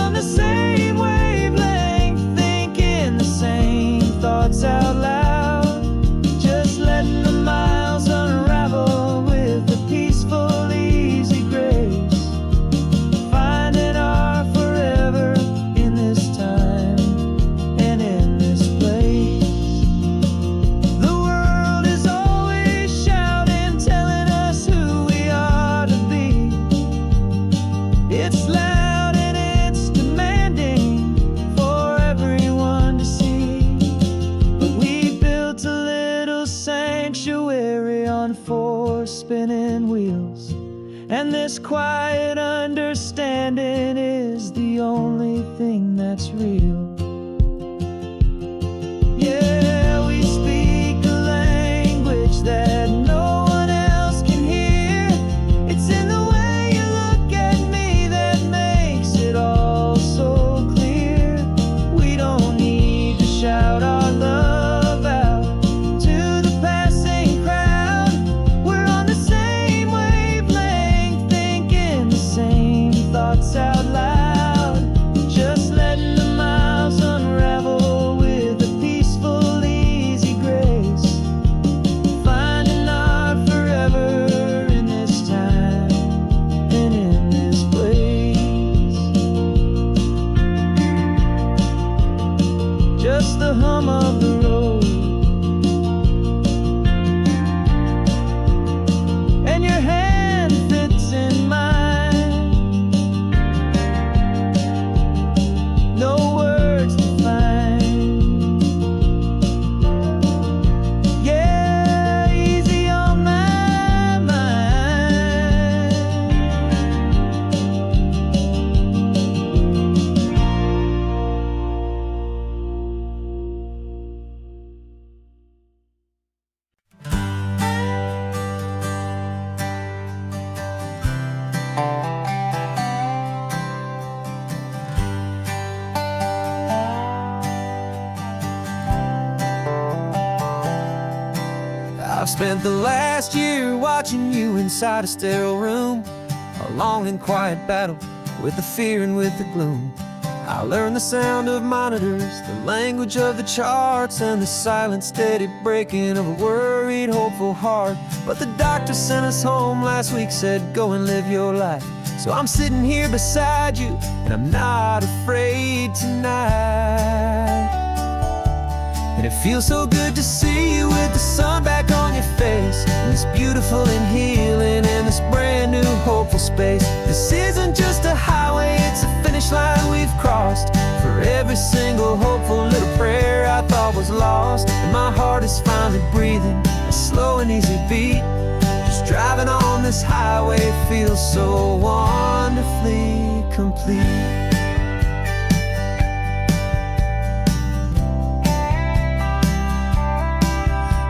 on four spinning wheels, and this quiet understanding is the only thing that's real. Yeah, we speak a language that no one else can hear. It's in the way you look at me that makes it all so clear. We don't need to shout our love out to the passing crowd. We're on the same wavelength, thinking the same thoughts out loud. Just letting the miles unravel with a peaceful, easy grace. Finding our forever in this time and in this place. Just the hum of the road and your hand fits in mine. No words to find. Yeah, easy on my mind. I've spent the last year watching you inside a sterile room, a long and quiet battle with the fear and with the gloom. I learned the sound of monitors, the language of the charts, and the silent, steady breaking of a worried, hopeful heart. But the doctor sent us home last week, said, go and live your life. So I'm sitting here beside you, and I'm not afraid tonight. And it feels so good to see you with the sun back on your face, and this beautiful and healing in this brand new hopeful space. This isn't just a highway, it's a finish line we've crossed. For every single hopeful little prayer I thought was lost, and my heart is finally breathing a slow and easy beat. Just driving on this highway feels so wonderfully complete.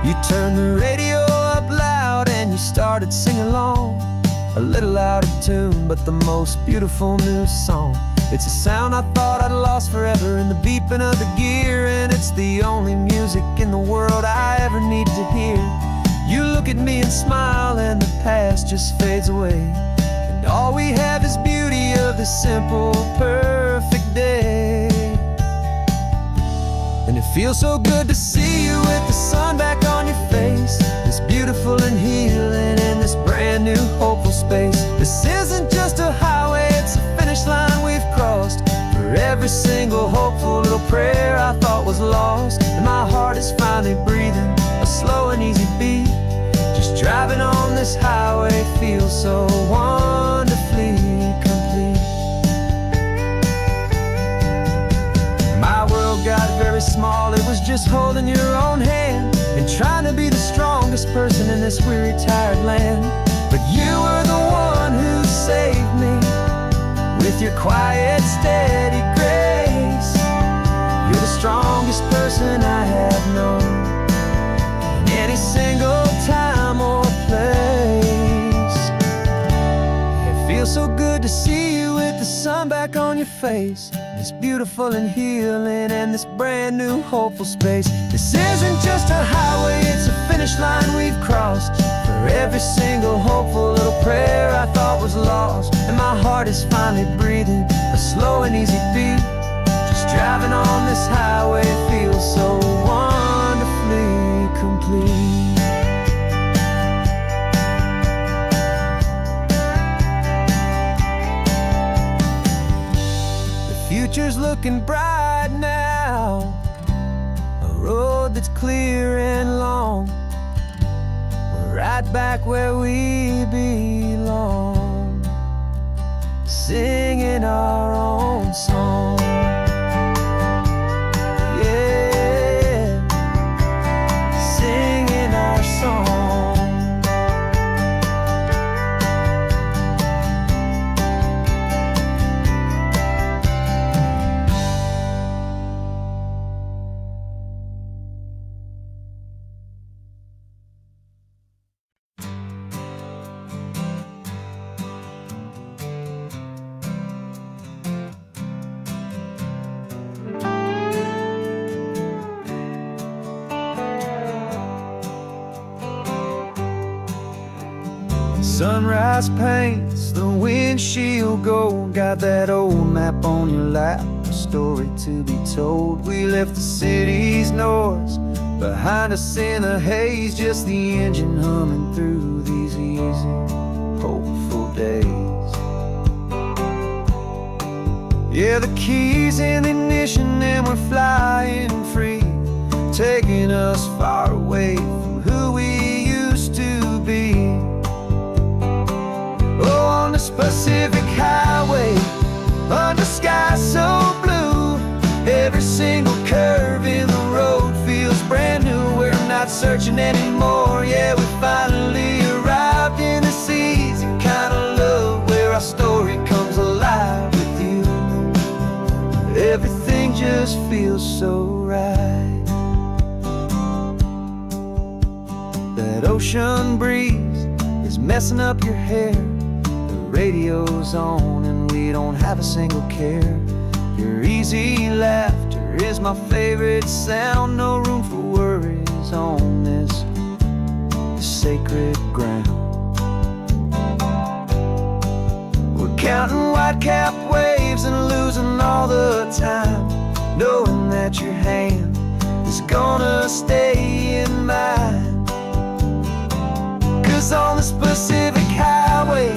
You turned the radio up loud and you started singing along, a little out of tune, but the most beautiful new song. It's a sound I thought I'd lost forever in the beeping of the gear, and it's the only music in the world I ever need to hear. You look at me and smile, and the past just fades away, and all we have is beauty of this simple, perfect day. And it feels so good to see you with the sun back on your face, this beautiful and healing in this brand new hopeful space. This isn't just a highway, it's a finish line we've crossed. For every single hopeful little prayer I thought was lost, and my heart is finally breathing a slow and easy beat. Just driving on this highway feels so wonderfully complete. My world got very small, it was just holding your own hand and trying to be the strongest person in this weary, tired land. But you were the one who saved me with your quiet, steady grace. You're the strongest person I have known in any single time or place. It feels so good to see you with the sun back on your face, this beautiful and healing and this brand new hopeful space. This isn't just a highway, it's a finish line we've crossed. For every single hopeful little prayer I thought was lost, and my heart is finally breathing a slow and easy beat. Just driving on this highway feels so wonderfully complete. Future's looking bright now, a road that's clear and long. We're right back where we belong, singing our own song. Yeah, singing our song. Sunrise paints the windshield gold. Got that old map on your lap, a story to be told. We left the city's noise behind us in the haze, just the engine humming through these easy, hopeful days. Yeah, the keys in the ignition and we're flying free, taking us far away from who we used to be. Oh, on this Pacific highway, under skies so blue, every single curve in the road feels brand new. We're not searching anymore, yeah, we finally arrived in this easy kind of love where our story comes alive with you. Everything just feels so right. That ocean breeze is messing up your hair, the radio's on and we don't have a single care. Your easy laughter is my favorite sound. No room for worries on this sacred ground. We're counting white-capped waves and losing all the time, knowing that your hand is gonna stay in mine. 'Cause on this Pacific highway,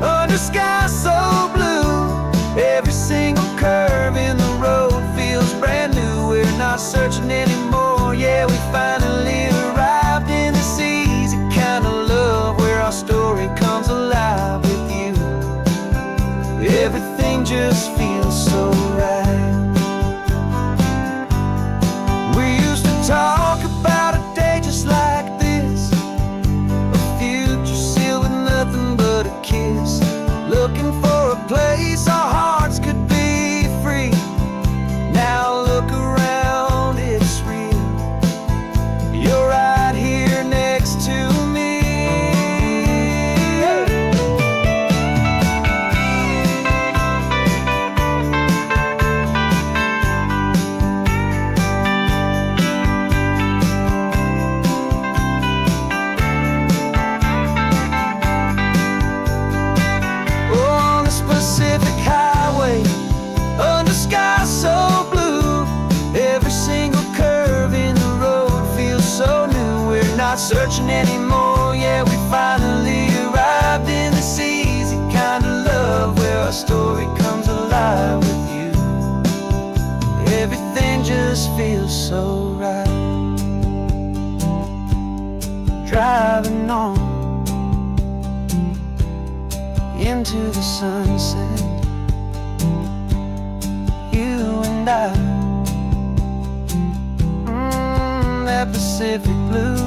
under skies so blue, every single curve in the road feels brand new. We're not searching anymore, yeah, we finally arrived in this easy kind of love where our story comes alive with you. Everything just feels so right. We used to talk about a day just like this, a future sealed with nothing but a kiss, looking for a place our hearts could be free. Now look around, it's real. You're right here next to me. On this Pacific highway, under skies so blue, every single curve in the road feels so new. We're not searching anymore, yeah, we finally arrived in this easy kind of love where our story comes alive with you. Everything just feels so right. Driving on into the sunset, you and I, that Pacific blue.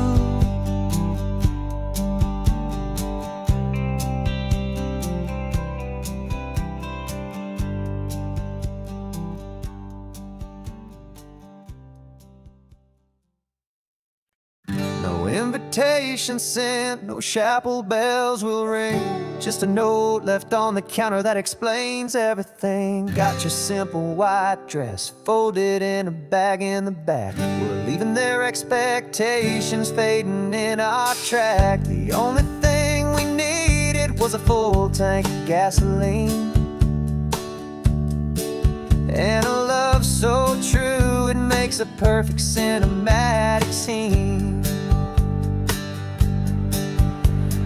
No invitation sent, no chapel bells will ring, just a note left on the counter that explains everything. Got your simple white dress folded in a bag in the back. We're leaving their expectations fading in our track. The only thing we needed was a full tank of gasoline and a love so true it makes a perfect cinematic scene.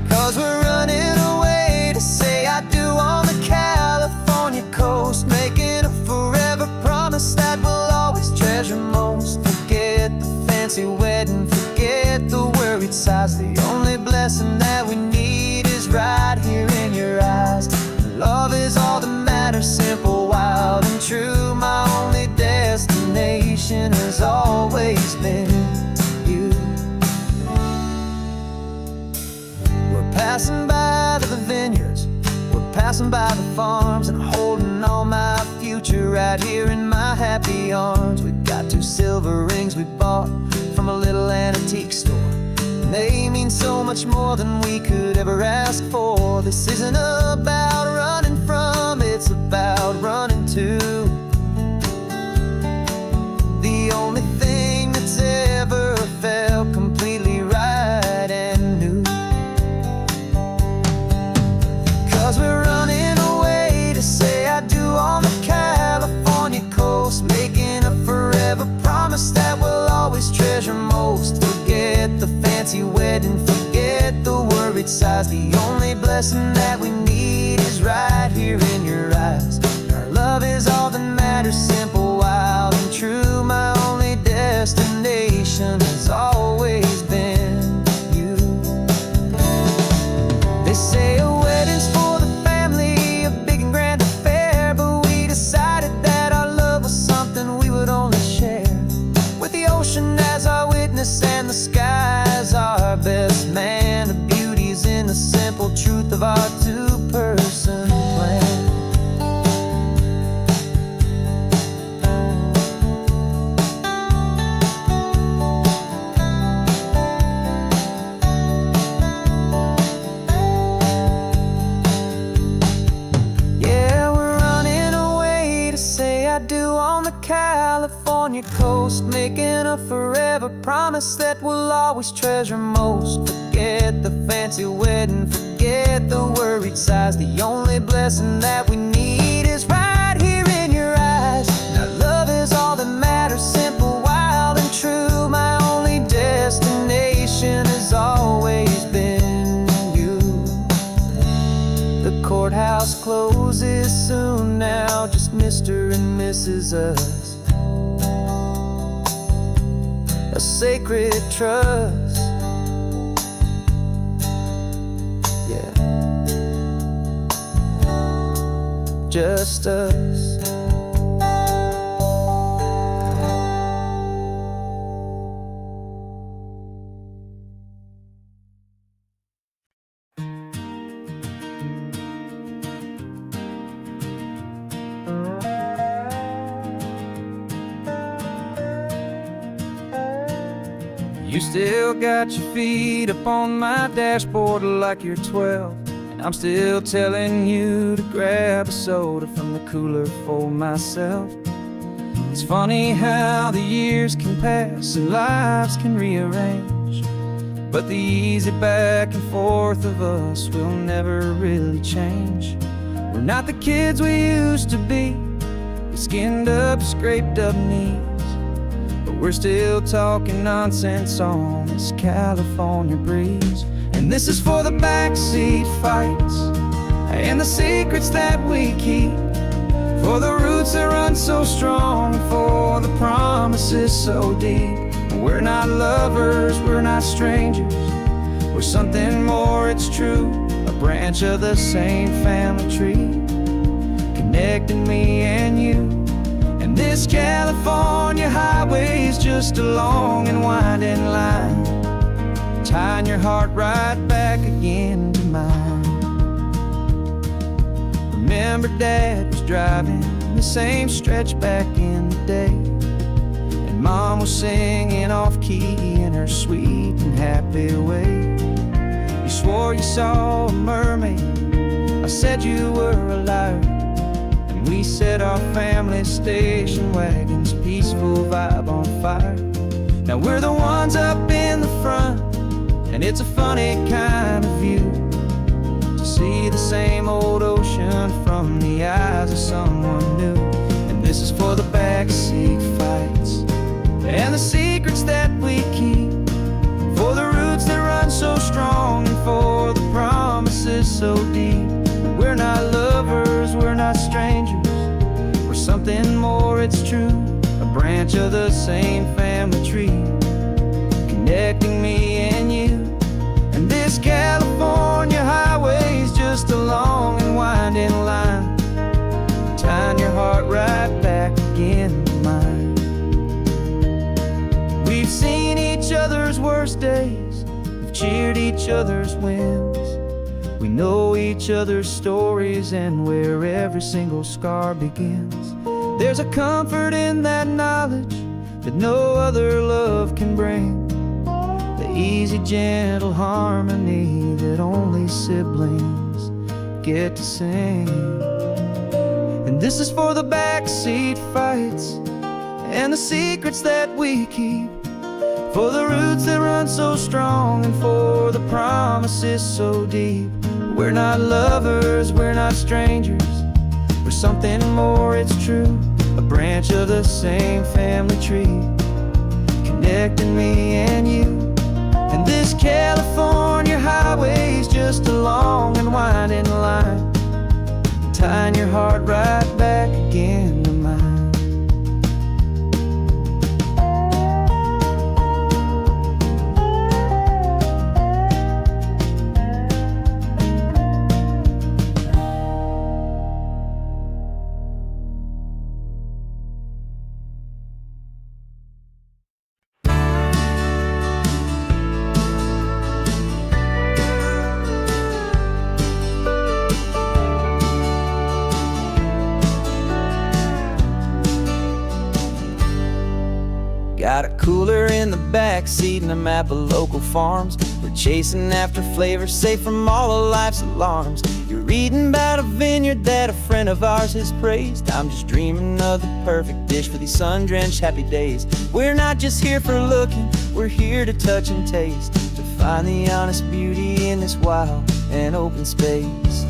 'Cause we're running away to say I do on the California coast, making a forever promise that we'll always treasure most. Forget the fancy wedding, forget the worried sighs. The only blessing that we need is right here in your eyes. Love is all that matters, simple, wild, and true. My only destination has always been you. We're passing by the vineyards, we're passing by the farms, and holding all my future right here in my happy arms. We've got 2 silver rings we bought from a little antique store, and they mean so much more than we could ever ask for. This isn't about running from, it's about running to. The only thing that's ever felt completely right and new. Forget the fancy wedding, forget the worried sighs. The only blessing that we need is right here in your eyes. Our love is all that matters, simple, wild, and true. My only destination has always been you. They say a wedding's for the family, a big and grand affair, but we decided that our love was something we would only share with the ocean as our witness and the sky as our best man. The beauty's in the simple truth of our two-person plan. Yeah, we're running away to say I do on the California coast, making a forever promise that we'll always treasure most. Forget the fancy wedding, forget the worried sighs. The only blessing that we need is right here in your eyes. Now love is all that matters, simple, wild, and true. My only destination has always been you. The courthouse closes soon now, just Mr. and Mrs. Us, a sacred trust. Yeah, just us. You still got your feet up on my dashboard like you're 12, and I'm still telling you to grab a soda from the cooler for myself. It's funny how the years can pass and lives can rearrange, but the easy back and forth of us will never really change. We're not the kids we used to be, with skinned up, scraped up knees, but we're still talking nonsense on this California breeze. And this is for the backseat fights and the secrets that we keep, for the roots that run so strong, for the promises so deep. We're not lovers, we're not strangers, we're something more, it's true. A branch of the same family tree, connecting me and you. And this California highway is just a long and winding line, tying your heart right back again to mine. Remember Dad was driving the same stretch back in the day, and Mom was singing off-key in her sweet and happy way. You swore you saw a mermaid, I said you were a liar, and we set our family station wagon's peaceful vibe on fire. Now we're the ones up in the front, and it's a funny kind of view to see the same old ocean from the eyes of someone new. And this is for the backseat fights and the secrets that we keep, for the roots that run so strong, and for the promises so deep. We're not lovers, we're not strangers, we're something more, it's true. A branch of the same family tree, connecting me and you. And this California highway is just a long and winding line, tying your heart right back again to mine. We've seen each other's worst days, we've cheered each other's wins. We know each other's stories and where every single scar begins. There's a comfort in that knowledge that no other love can bring, the easy, gentle harmony that only siblings get to sing. And this is for the backseat fights and the secrets that we keep, for the roots that run so strong, and for the promises so deep. We're not lovers, we're not strangers, we're something more, it's true. A branch of the same family tree, connecting me and you. backseat in a map of local farms. We're chasing after flavors safe from all of life's alarms. You're reading about a vineyard that a friend of ours has praised. I'm just dreaming of the perfect dish for these sun-drenched happy days. We're not just here for looking, we're here to touch and taste, to find the honest beauty in this wild and open space.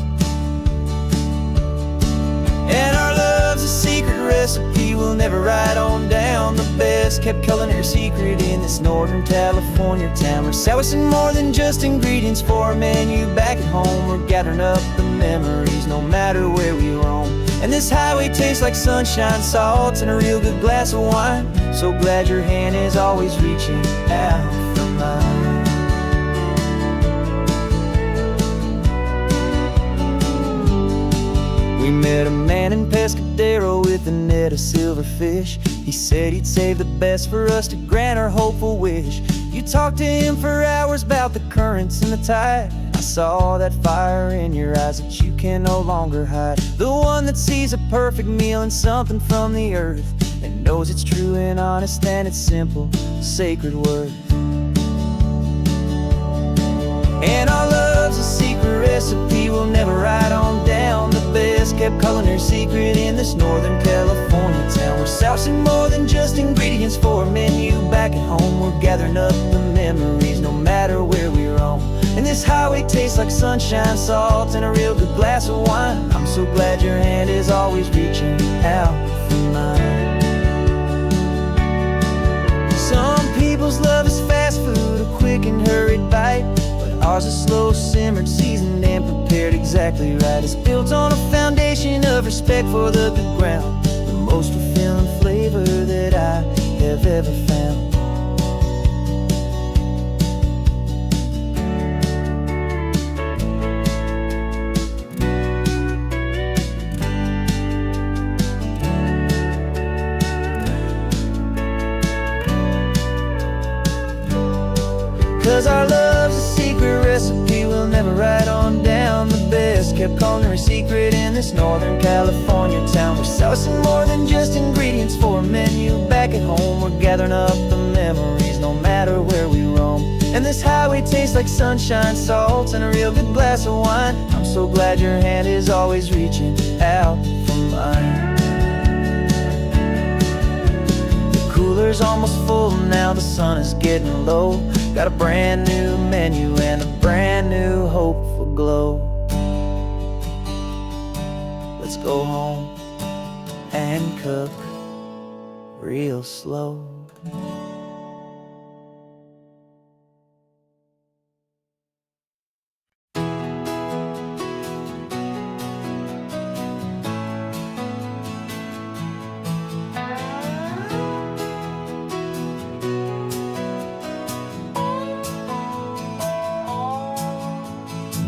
And our love's a secret recipe we'll never write on down. The best kept culinary secret in this Northern California town. We're selling more than just ingredients for a menu back at home. We're gathering up the memories no matter where we roam. And this highway tastes like sunshine, salt, and a real good glass of wine. So glad your hand is always reaching out for mine. We met a man in Pescadero with a net of silverfish. He said he'd save the best for us to grant our hopeful wish. You talked to him for hours about the currents and the tide. I saw that fire in your eyes that you can no longer hide. The one that sees a perfect meal in something from the earth, and knows it's true and honest and it's simple, sacred worth. And our love's a secret recipe we'll never write on down. The best kept culinary secret in this Northern California town. We're sourcing more than just ingredients for a menu back at home. We're gathering up the memories no matter where we roam. And this highway tastes like sunshine, salt, and a real good glass of wine. I'm so glad your hand is always reaching out for mine. Some people's love is fast food, a quick and hurried bite. Ours is slow simmered, seasoned, and prepared exactly right. It's built on a foundation of respect for the good ground, the most fulfilling flavor that I have ever found. 'Cause our love's a secret recipe we'll never write on down. The best kept culinary secret in this Northern California town. We're sourcing more than just ingredients for a menu back at home. We're gathering up the memories no matter where we roam. And this highway tastes like sunshine, salt, and a real good glass of wine. I'm so glad your hand is always reaching out for mine. The cooler's almost full now, the sun is getting low. Got a brand new menu and a brand new hopeful glow. Let's go home and cook real slow.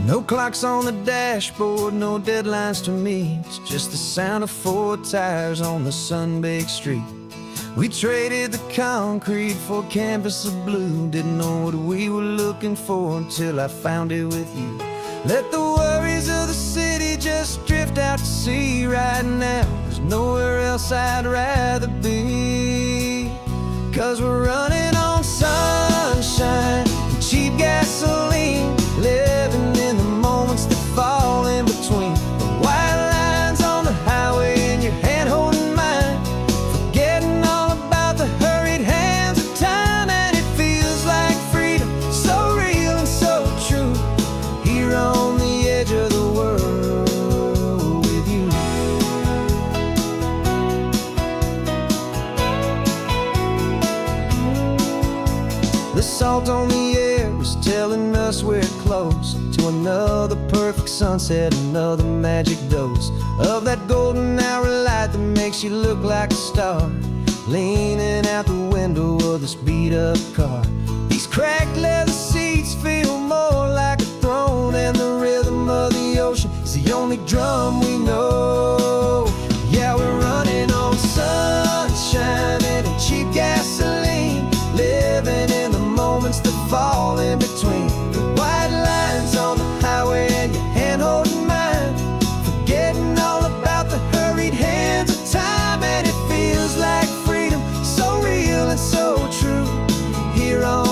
No clocks on the dashboard, no deadlines to meet. It's just the sound of 4 tires on the sun-baked street. We traded the concrete for a canvas of blue. Didn't know what we were looking for until I found it with you. Let the worries of the city just drift out to sea right now. There's nowhere else I'd rather be. 'Cause we're running on sunshine and cheap gasoline, living in the moments that fall in between. The white lines on the highway and your hand holding mine, forgetting all about the hurried hands of time. And it feels like freedom, so real and so true, here on the edge of the world with you. The salt on the air was telling us we're close to another perfect sunset, another magic dose of that golden hour light that makes you look like a star, leaning out the window of this beat-up car. These cracked leather seats feel more like a throne, and the rhythm of the ocean is the only drum we know. Yeah, we're running on sunshine and cheap gasoline, living in the moments that fall in between. The white lines on the highway and your hand holding mine, forgetting all about the hurried hands of time. And it feels like freedom, so real and so true, here on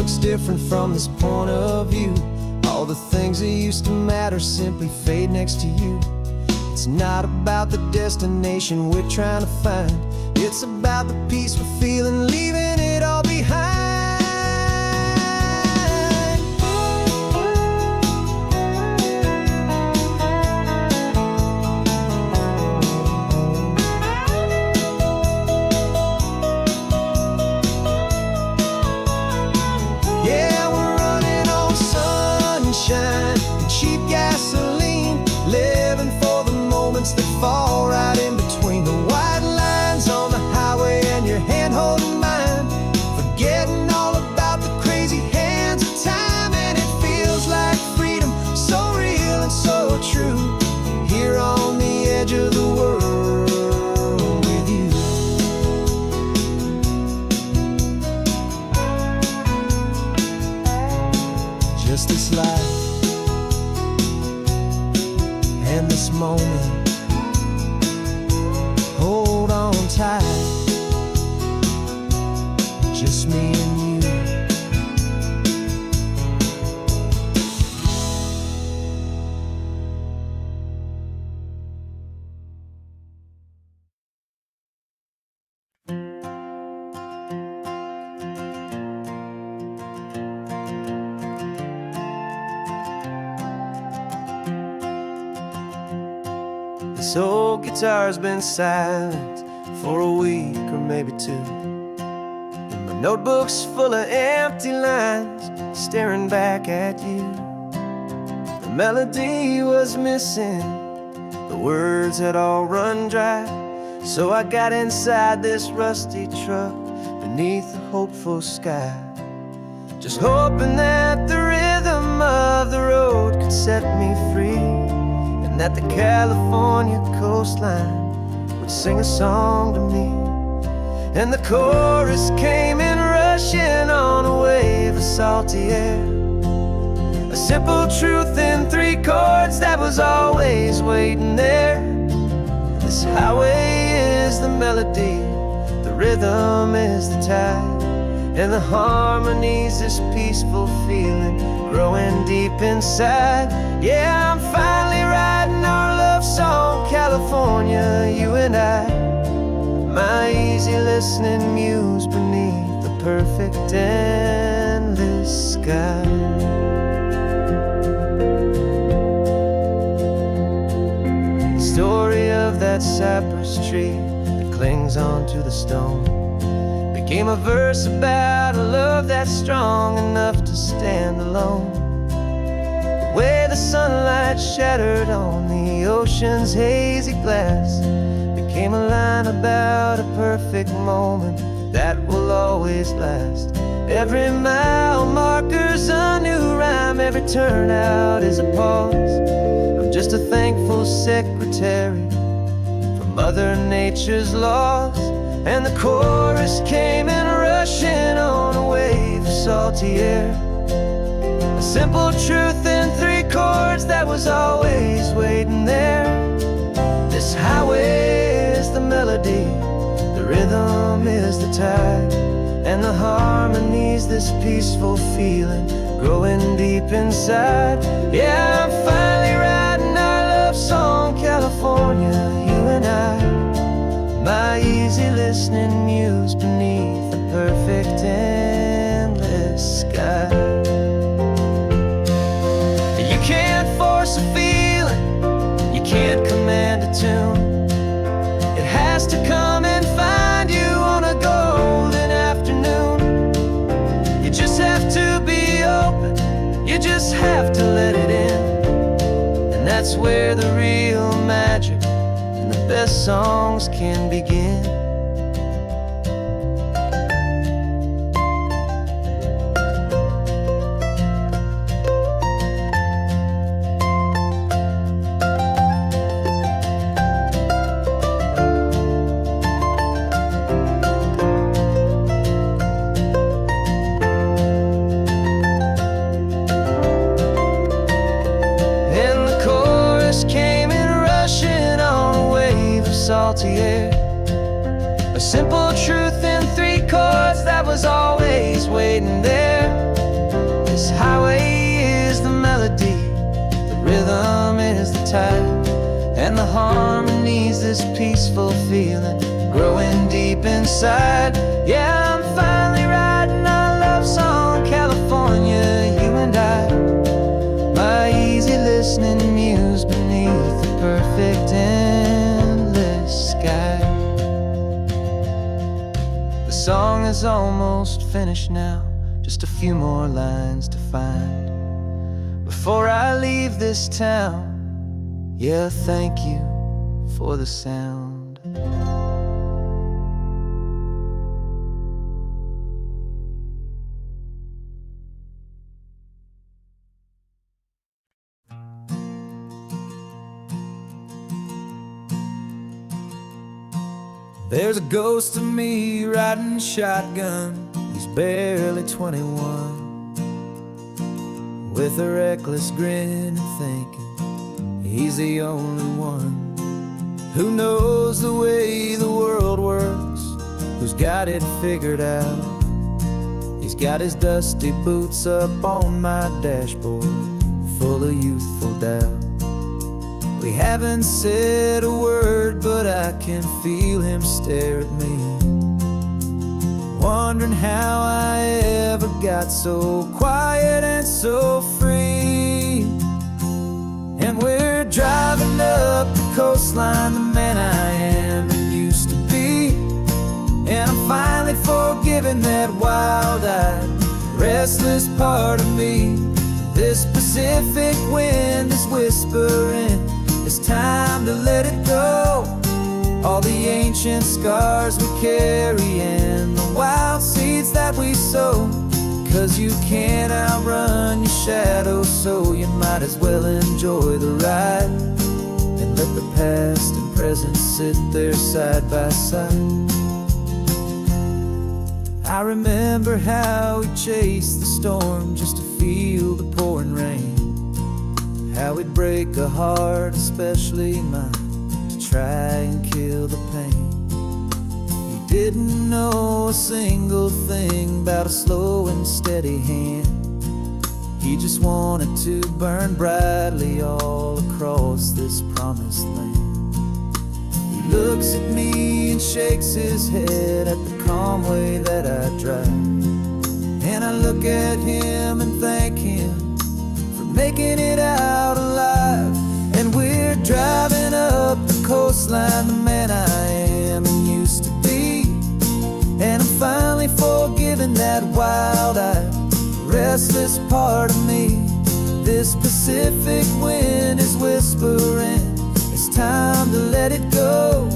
looks different from this point of view. All the things that used to matter simply fade next to you. It's not about the destination we're trying to find. It's about the peace we're feeling, leaving it all behind. Yeah, we're running on sunshine and cheap gasoline, living for the moments that fall right in between the white lines on the highway and your hand holding mine, forgetting all about the crazy hands of time. And it feels like freedom, so real and so true, here on the edge of the world with you. Just this life and this moment, hold on tight, just me and you. This old guitar's been silent for a week or maybe two, and my notebook's full of empty lines staring back at you. The melody was missing, the words had all run dry, so I got inside this rusty truck beneath the hopeful sky, just hoping that the rhythm of the road could set me free, and that the California coastline would sing a song to me. And the chorus came in rushing on a wave of salty air, a simple truth in 3 chords that was always waiting there. This highway is the melody, the rhythm is the tide, and the harmony's this peaceful feeling growing deep inside. Yeah, I'm finally writing our love song, California, you and I, my easy listening muse beneath the perfect endless sky. The story of that cypress tree that clings onto the stone became a verse about a love that's strong enough to stand alone. The way the sunlight shattered on the ocean's hazy glass became a line about a perfect moment that will always last. Every mile marker's a new rhyme, every turnout is a pause. I'm just a thankful secretary for Mother Nature's laws. And the chorus came in rushing on a wave of salty air, a simple truth in 3 chords that was always waiting there. This highway is the melody, the rhythm is the tide, and the harmony's this peaceful feeling growing deep inside. Yeah, I'm finally writing our love song, California, you and I, my easy listening muse beneath the perfect endless sky. You can't force a feeling, you can't command a tune. It has to come and find you on a golden afternoon. You just have to be open, you just have to let it in, and that's where the real magic and the best songs can begin. Salty air, a simple truth in 3 chords that was always waiting there. tide, and the harmonies, this peaceful feeling growing deep inside. Yeah, I'm finally writing our love song, California, you and I. My easy listening muse beneath the perfect endless sky. The song is almost finished now, just a few more lines to find before I leave this town. Yeah, thank you for the sound. There's a ghost of me riding shotgun. He's barely 21, with a reckless grin and thinking he's the only one who knows the way the world works, who's got it figured out. He's got his dusty boots up on my dashboard, full of youthful doubt. We haven't said a word, but I can feel him stare at me, wondering how I ever got so quiet and so free. And we're driving up the coastline, the man I am and used to be. And I'm finally forgiving that wild-eyed, restless part of me. This Pacific wind is whispering, it's time to let it go. All the ancient scars we carry and the wild seeds that we sow. 'Cause you can't outrun your shadow, so you might as well enjoy the ride and let the past and present sit there side by side. I remember how we chased the storm just to feel the pouring rain, how we'd break a heart, especially mine, to try and kill the pain. He didn't know a single thing about a slow and steady hand. He just wanted to burn brightly all across this promised land. He looks at me and shakes his head at the calm way that I drive, and I look at him and thank him for making it out alive. And we're driving up the coastline, the man I am and used to be. And I'm finally forgiving that wild-eyed, restless part of me. This Pacific wind is whispering, it's time to let it go.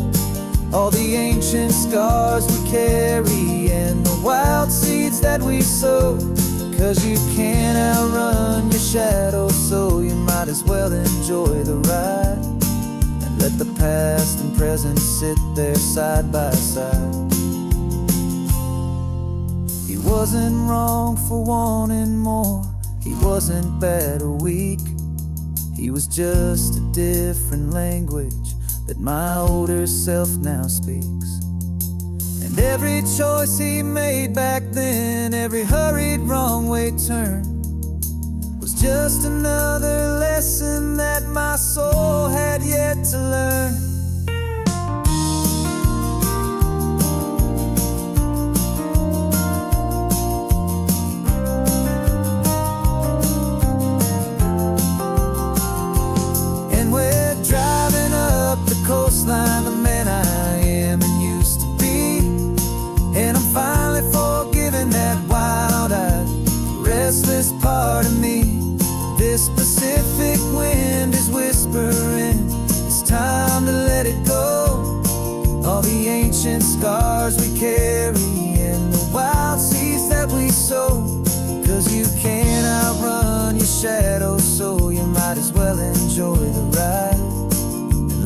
All the ancient scars we carry and the wild seeds that we sow. 'Cause you can't outrun your shadow, so you might as well enjoy the ride and let the past and present sit there side by side. He wasn't wrong for wanting more, he wasn't bad or weak. He was just a different language that my older self now speaks. And every choice he made back then, every hurried wrong way turn, was just another lesson that my soul had yet to learn. Coastline, the man I am and used to be. And I'm finally forgiving that wild-eyed, restless part of me. This Pacific wind is whispering, it's time to let it go. All the ancient scars we carry and the wild seeds that we sow. 'Cause you can't outrun your shadow, so you might as well enjoy the ride.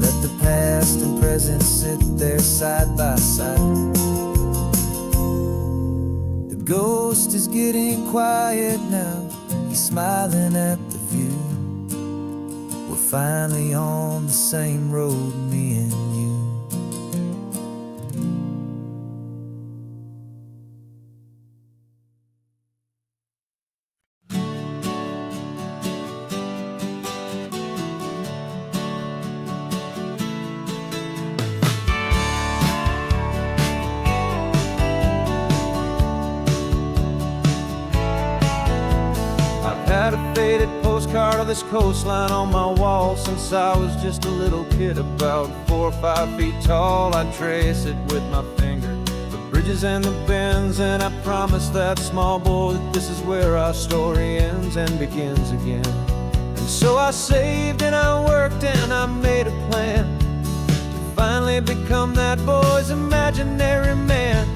Let the past and present sit there side by side. The ghost is getting quiet now, he's smiling at the view. We're finally on the same road, me and you. postcard of this coastline on my wall since I was just a little kid, about 4 or 5 feet tall. I trace it with my finger, the bridges and the bends, and I promise that small boy that this is where our story ends and begins again. And so I saved and I worked and I made a plan to finally become that boy's imaginary man.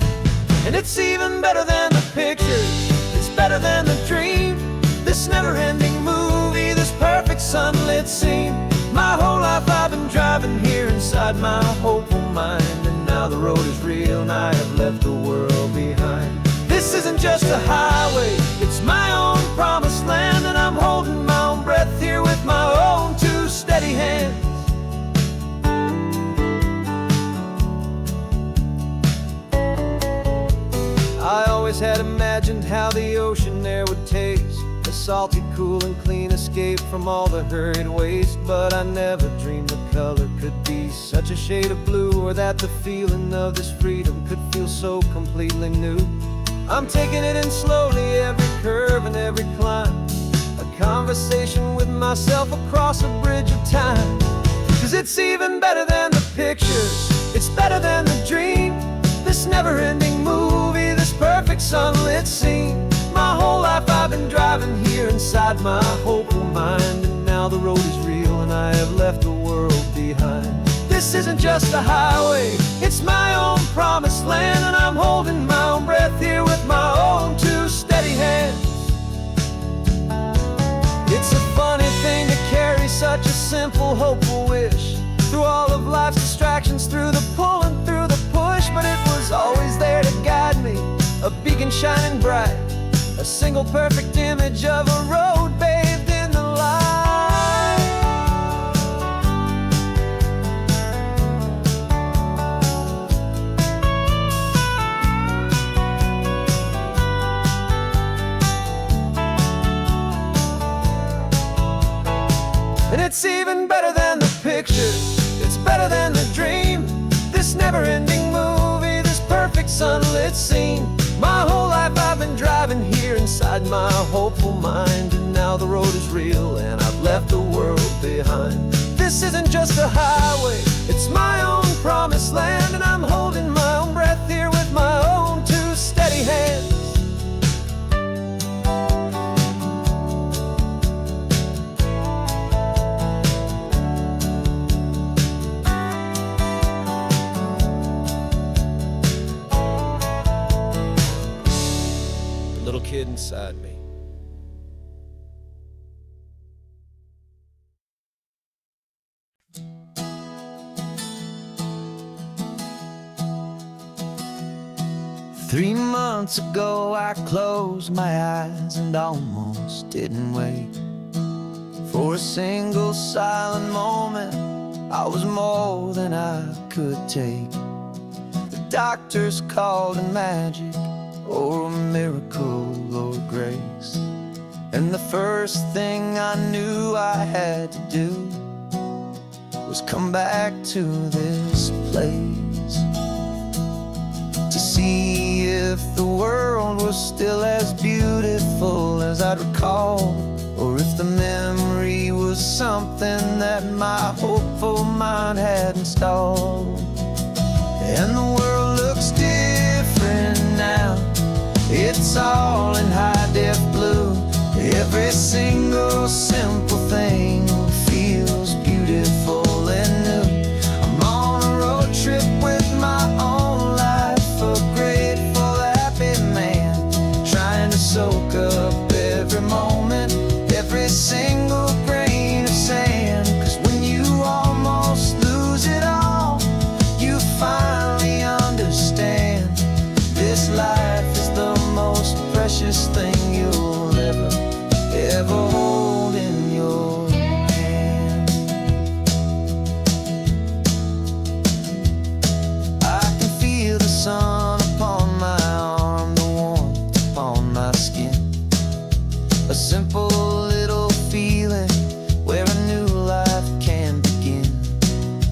And it's even better than the pictures, it's better than the dream, this never-ending movie, this perfect sunlit scene. My whole life I've been driving here inside my hopeful mind, and now the road is real and I have left the world behind. This isn't just a highway, it's my own promised land, and I'm holding my own breath here with my own 2 steady hands. I always had imagined how the ocean there would taste, a salty, cool and clean escape from all the hurried waste. But I never dreamed the color could be such a shade of blue, or that the feeling of this freedom could feel so completely new. I'm taking it in slowly, every curve and every climb, a conversation with myself across a bridge of time. 'Cause it's even better than the pictures, it's better than the dream, this never-ending movie, this perfect sunlit scene. My whole life I've been driving here inside my hopeful mind, and now the road is real and I have left the world behind. This isn't just a highway, it's my own promised land, and I'm holding my own breath here with my own 2 steady hands. It's a funny thing to carry such a simple, hopeful wish through all of life's distractions, through the pull and through the push, but it was always there to guide me, a beacon shining bright, a single perfect image of a road bathed in the light. And it's even better than the pictures, it's better than the dream, this never-ending movie, this perfect sunlit scene. My whole life I've been driving here inside my hopeful mind, and now the road is real and I've left the world behind. This isn't just a highway, it's my own promised land, and I'm holding my own breath here with my own 2 steady hands. Little kid inside me. Three months ago I closed my eyes and almost didn't wake. For a single silent moment, I was more than I could take. The doctors called it magic, or a miracle, or grace. And the first thing I knew I had to do was come back to this place, to see if the world was still as beautiful as I'd recall, or if the memory was something that my hopeful mind had installed. And the world looks different now, it's all in high-def blue. Every single simple thing feels beautiful and new. I'm on a road trip with my own life, a grateful, happy man, trying to soak up every moment, every single grain of sand. 'Cause when you almost lose it all, you finally understand this life is the most precious thing you'll ever hold in your hand. I can feel the sun upon my arm, the warmth upon my skin, a simple little feeling where a new life can begin.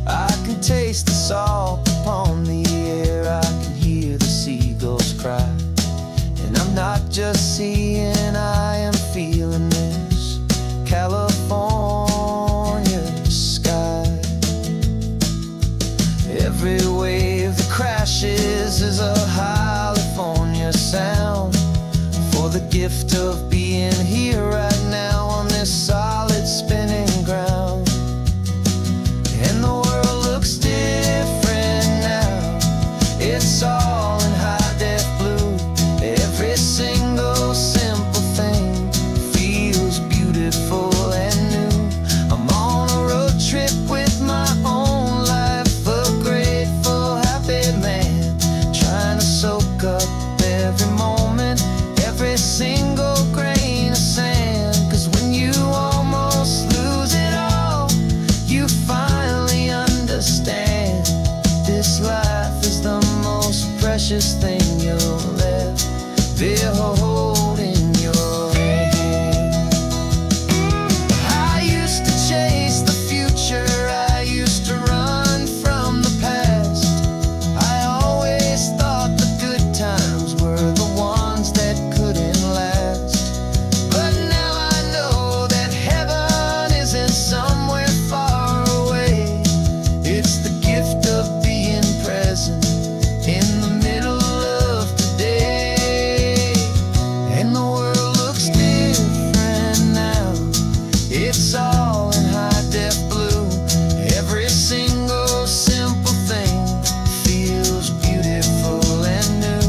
I can taste the salt upon the air, I can hear the seagulls cry, and I'm not just seeing, I am feeling this. California every wave that crashes is a California sound. For the gift of being here right now on this solid spinning ground. And the world looks different now. It's all in high def blue. Every single simple thing feels beautiful and new. I'm on a road trip with my own life, a grateful, happy man, trying to soak up every moment, every single grain of sand. 'Cause when you almost lose it all, you finally understand this life is the most precious thing you'll ever hold in your hand. I used to chase the future, I used to run from the past. I always thought the good times were the ones that couldn't last. But now I know that heaven isn't somewhere far away. It's the gift of being present in the middle of today. And the world looks different now. It's all in high def blue. Every single simple thing feels beautiful and new.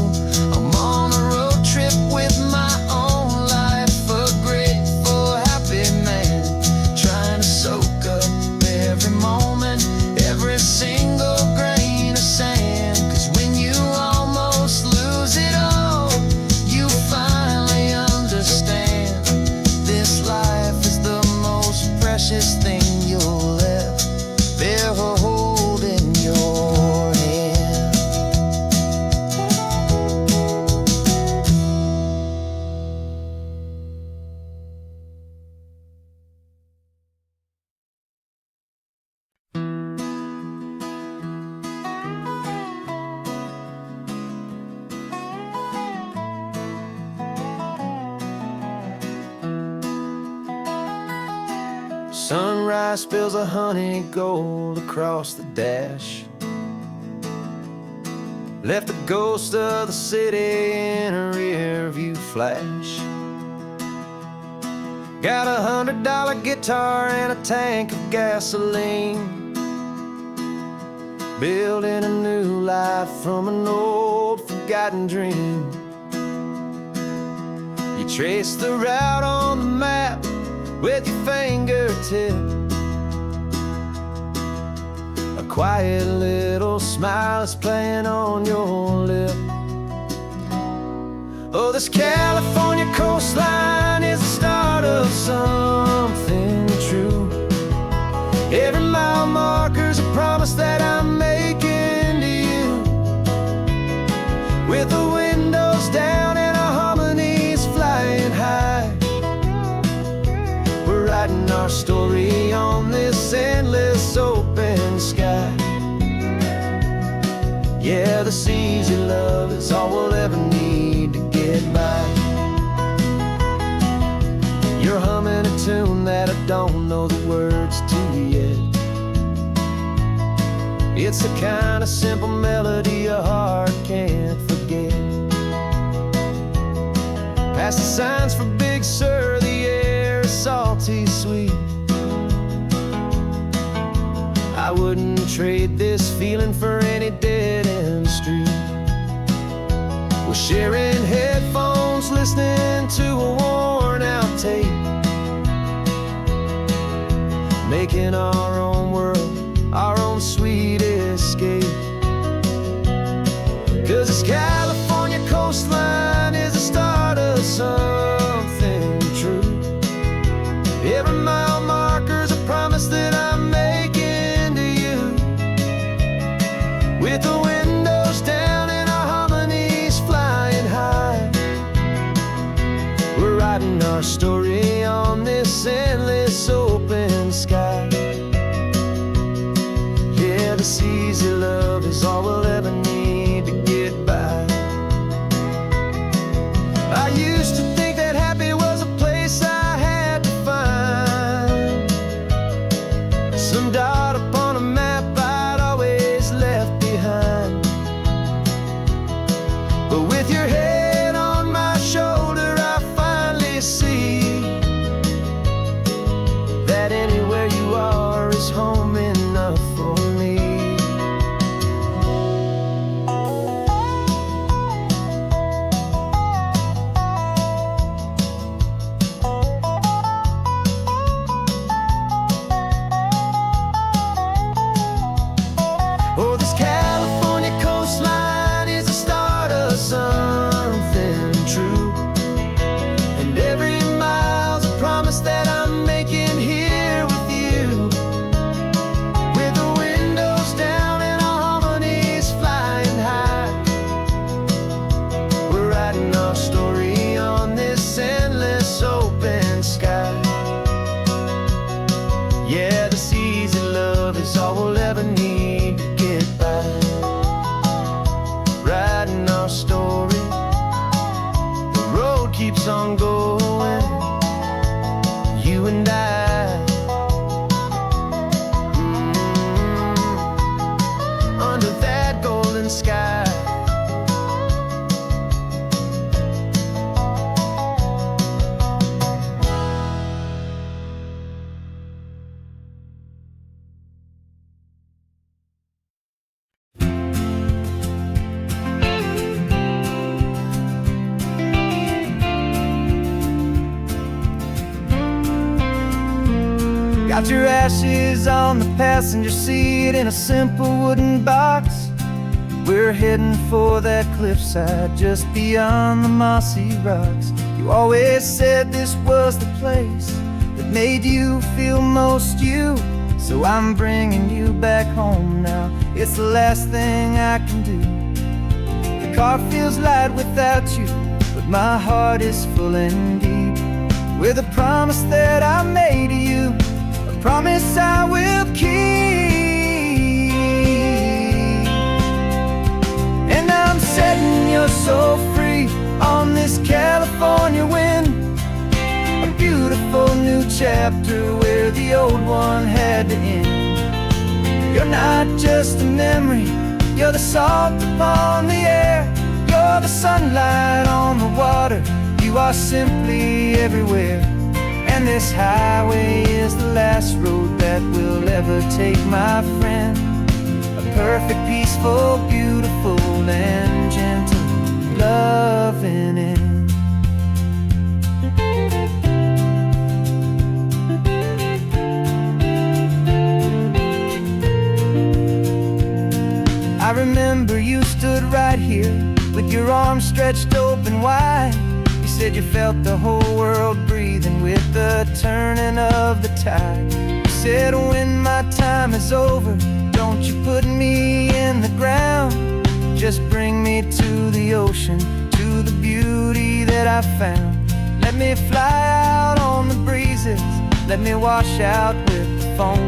I'm on a road trip with my own life, a grateful, happy man, trying to soak up every moment, every single grain of sand. 'Cause when you almost lose it all, you finally understand this life is the most precious thing you'll ever hold in your hand. Sunrise spills a honey gold across the dash. Left the ghost of the city in a rear view flash. Got a $100 guitar and a tank of gasoline. Building a new life from an old forgotten dream. You trace the route on the map with your fingertip. A quiet little smile is playing on your lip. Oh, this California coastline is the start of something true. Every mile marker's a promise that I'm making to you. With the windows down and our harmonies flying high, we're writing our story on this endless open sky. Yeah, this easy love is all we'll ever need to get by. You're humming a tune that I don't know the words to yet. It's the kind of simple melody a heart can't forget. Past the signs for Big Sur, the air is salty sweet. I wouldn't trade this feeling for any dead-end street. We're sharing headphones, listening to a worn-out tape, making our own world, our own sweet escape. 'Cause this California coastline is the start of something true. Every mile marker's a promise that I'm making to you. With the windows down and our harmonies flying high, we're writing our story on this endless open sky. Yeah, this easy love is all we'll ever need to get by. I used to think that happy was a place I had to find, some dot upon a map I'd always left behind. Got your ashes on the passenger seat in a simple wooden box. We're heading for that cliffside just beyond the mossy rocks. You always said this was the place that made you feel most you. So I'm bringing you back home now. It's the last thing I can do. The car feels light without you, but my heart is full and deep with a promise that I made to you, a promise I will keep. And I'm setting your soul free on this California wind, a beautiful new chapter where the old one had to end. You're not just a memory, you're the salt upon the air, you're the sunlight on the water, you are simply everywhere. And this highway is the last road that we'll ever take, my friend. A perfect, peaceful, beautiful, and gentle loving end. I remember you stood right here with your arms stretched open wide. You said you felt the whole world breathing with the turning of the tide. You said when my time is over, don't you put me in the ground, just bring me to the ocean, to the beauty that I found. Let me fly out on the breezes, let me wash out with the foam.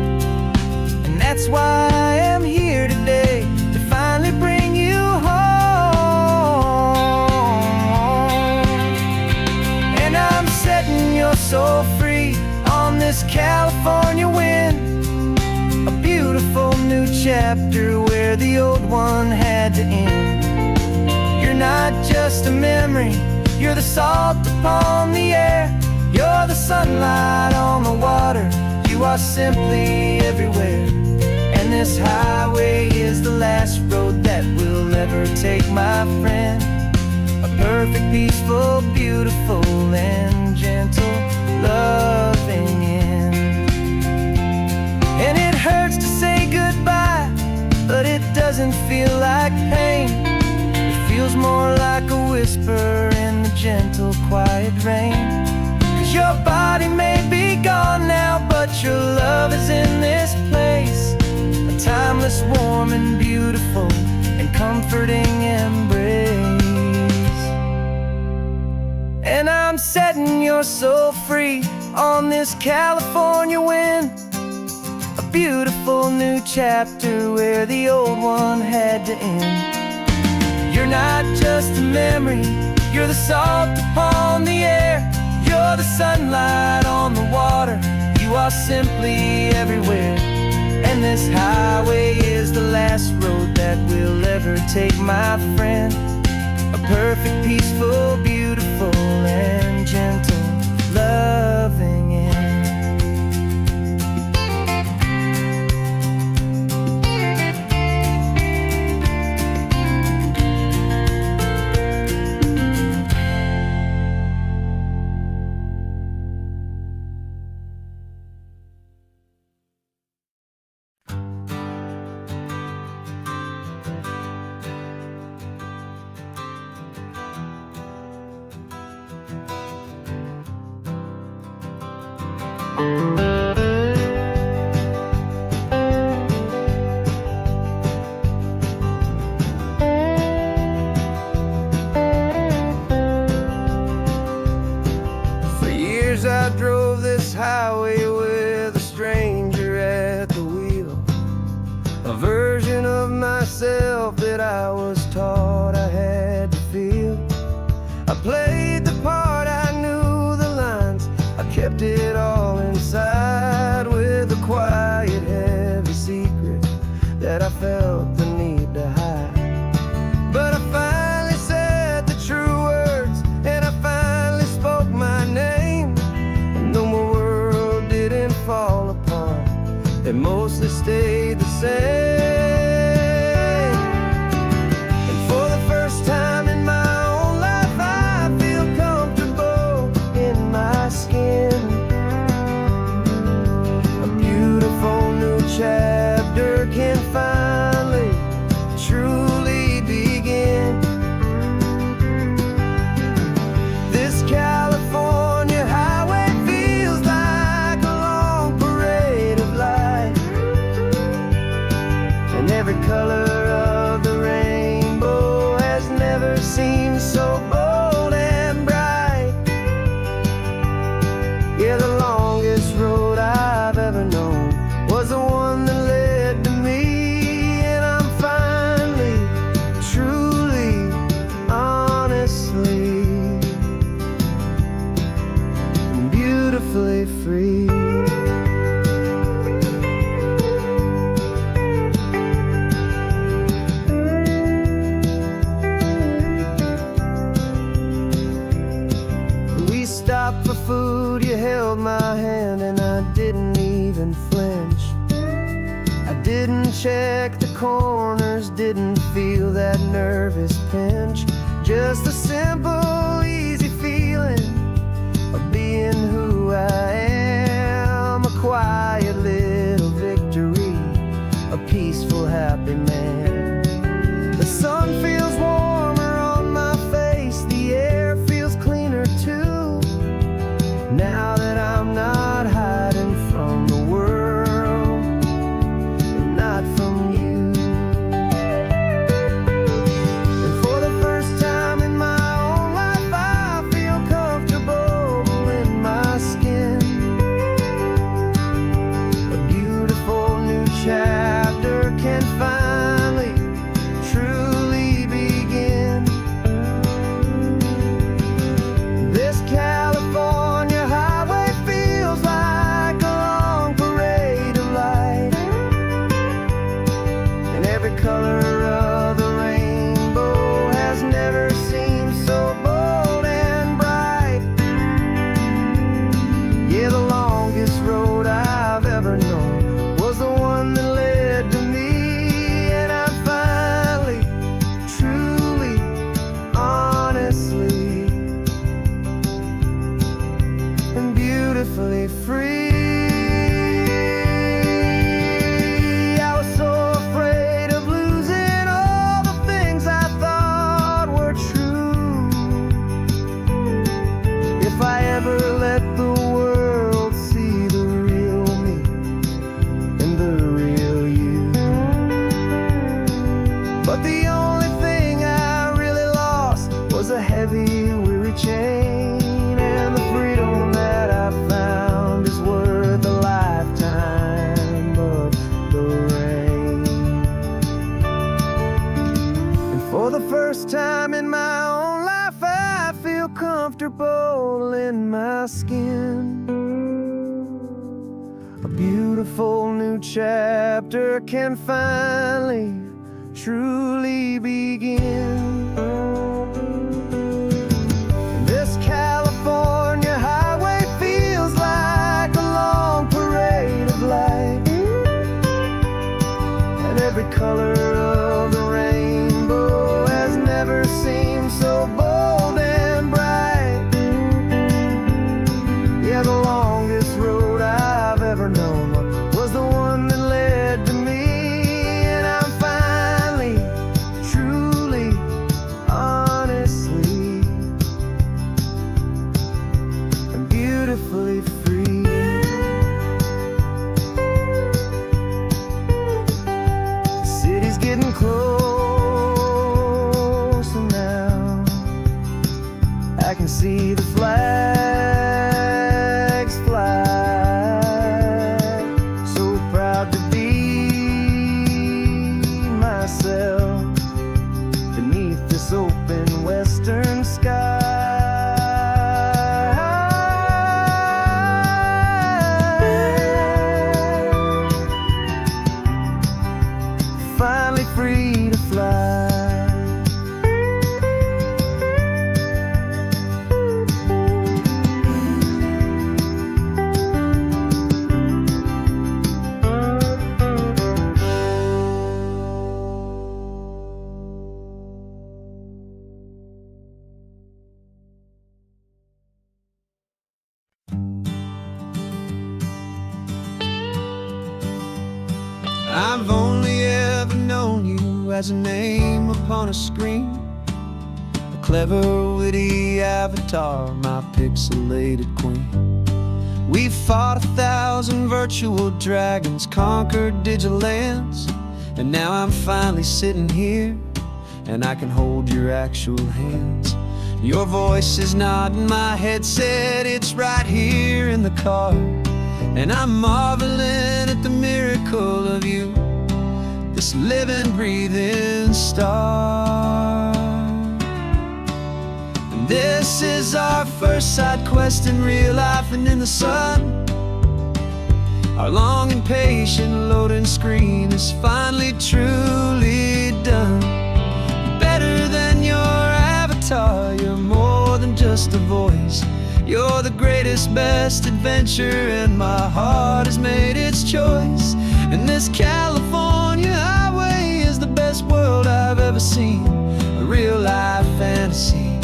And that's why I am here today, to finally bring you home. And I'm setting your soul free on this California wind, a beautiful new chapter where the old one had to end. You're not just a memory, you're the salt upon the air, you're the sunlight on the water, you are simply everywhere. And this highway is the last road that we'll ever take, my friend. A perfect, peaceful, beautiful, and gentle loving end. And it hurts to say goodbye, but it doesn't feel like pain. It feels more like a whisper in the gentle, quiet rain. 'Cause your body may be gone now, but your love is in this place, a timeless, warm, and beautiful, and comforting embrace. And I'm setting your soul free on this California wind, a beautiful new chapter where the old one had to end. You're not just a memory, you're the salt upon the air, you're the sunlight on the water, you are simply everywhere. And this highway is the last road that we'll ever take, my friend. A perfect, peaceful, beautiful, and gentle loving end. For years I drove this highway with a stranger at the wheel, a version of myself that I was taught I had to feel. I played the part, I knew the lines, I kept it all inside with a quiet, heavy secret that I felt the need to hide. But I finally said the true words, and I finally spoke my name, and though my world didn't fall apart, it mostly stayed the same. And for the first time held my hand and I didn't even flinch. I didn't check the corners, didn't feel that nervous pinch. Just a simple, easy feeling of being who I am. A quiet little victory, a peaceful, happy man. The sun feels warmer on my face, the air feels cleaner too. Now that I'm not hiding from the world, and not from you. And for the first time in my own life, I feel comfortable in my skin. A beautiful new chapter can finally, truly begin. This California highway feels like a long parade of light, and every color of the rainbow has never seemed so bold and bright. Yeah, the longest road I've ever known was the one that led to me, and I'm finally, truly, honestly, and beautifully free. I was so afraid of losing all the things I thought were true. If I ever let the world see the real me and the real you. But the only thing I really lost was a heavy, weary chain, and the freedom that I found is worth a lifetime of the rain. And for the first time in my own life, I feel comfortable in my skin. A beautiful new chapter can finally, truly begin. This California highway feels like a long parade of light, and every color of the rainbow has never seemed so bold and bright. Yeah, the longest road I've ever known was the one that led to me, and I'm finally, truly, honestly, and beautifully free. The city's getting closer now. I can see the flags fly. So proud to be myself beneath this open western sky. Finally free to fly. I've only ever known you as a name upon a screen, a clever, witty avatar, my pixelated queen. We fought 1,000 virtual dragons, conquered digital lands, and now I'm finally sitting here, and I can hold your actual hands. Your voice is not in my headset, it's right here in the car, and I'm marveling at the miracle of you, this living, breathing star. And this is our first side quest in real life and in the sun. Our long and patient loading screen is finally truly done. Better than your avatar, you're more than just a voice. You're the greatest, best adventure, and my heart has made its choice. And this California highway is the best world I've ever seen. A real life fantasy,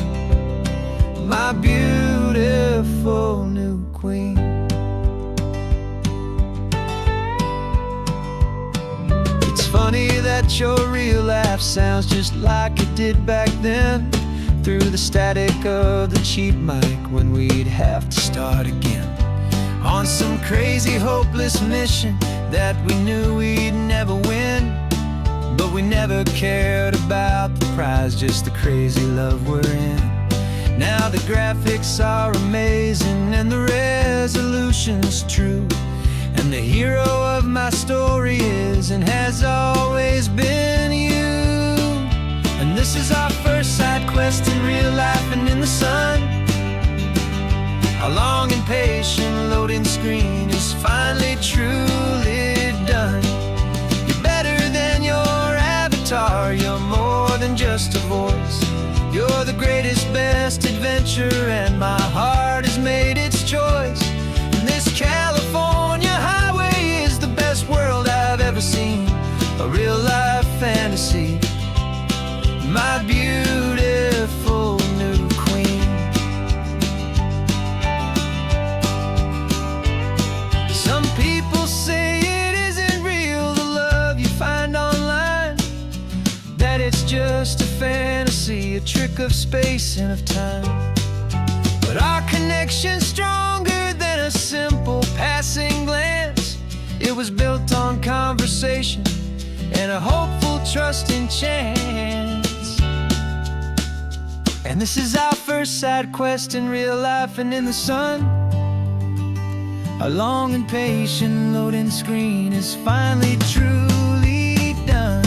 my beautiful new queen. It's funny that your real laugh sounds just like it did back then, through the static of the cheap mic when we'd have to start again, on some crazy hopeless mission that we knew we'd never win. But we never cared about the prize, just the crazy love we're in. Now the graphics are amazing and the resolution's true, and the hero of my story is and has always been you. And this is our first side quest in real life and in the sun. Our long and patient loading screen is finally truly done. You're better than your avatar, you're more than just a voice. You're the greatest, best adventure, and my heart has made its choice. And this California highway is the best world I've ever seen. A real life fantasy, my beautiful new queen. Some people say it isn't real, the love you find online, that it's just a fantasy, a trick of space and of time. But our connection's stronger than a simple passing glance. It was built on conversation and a hopeful, trusting chance. And this is our first side quest in real life and in the sun. Our long and patient loading screen is finally truly done.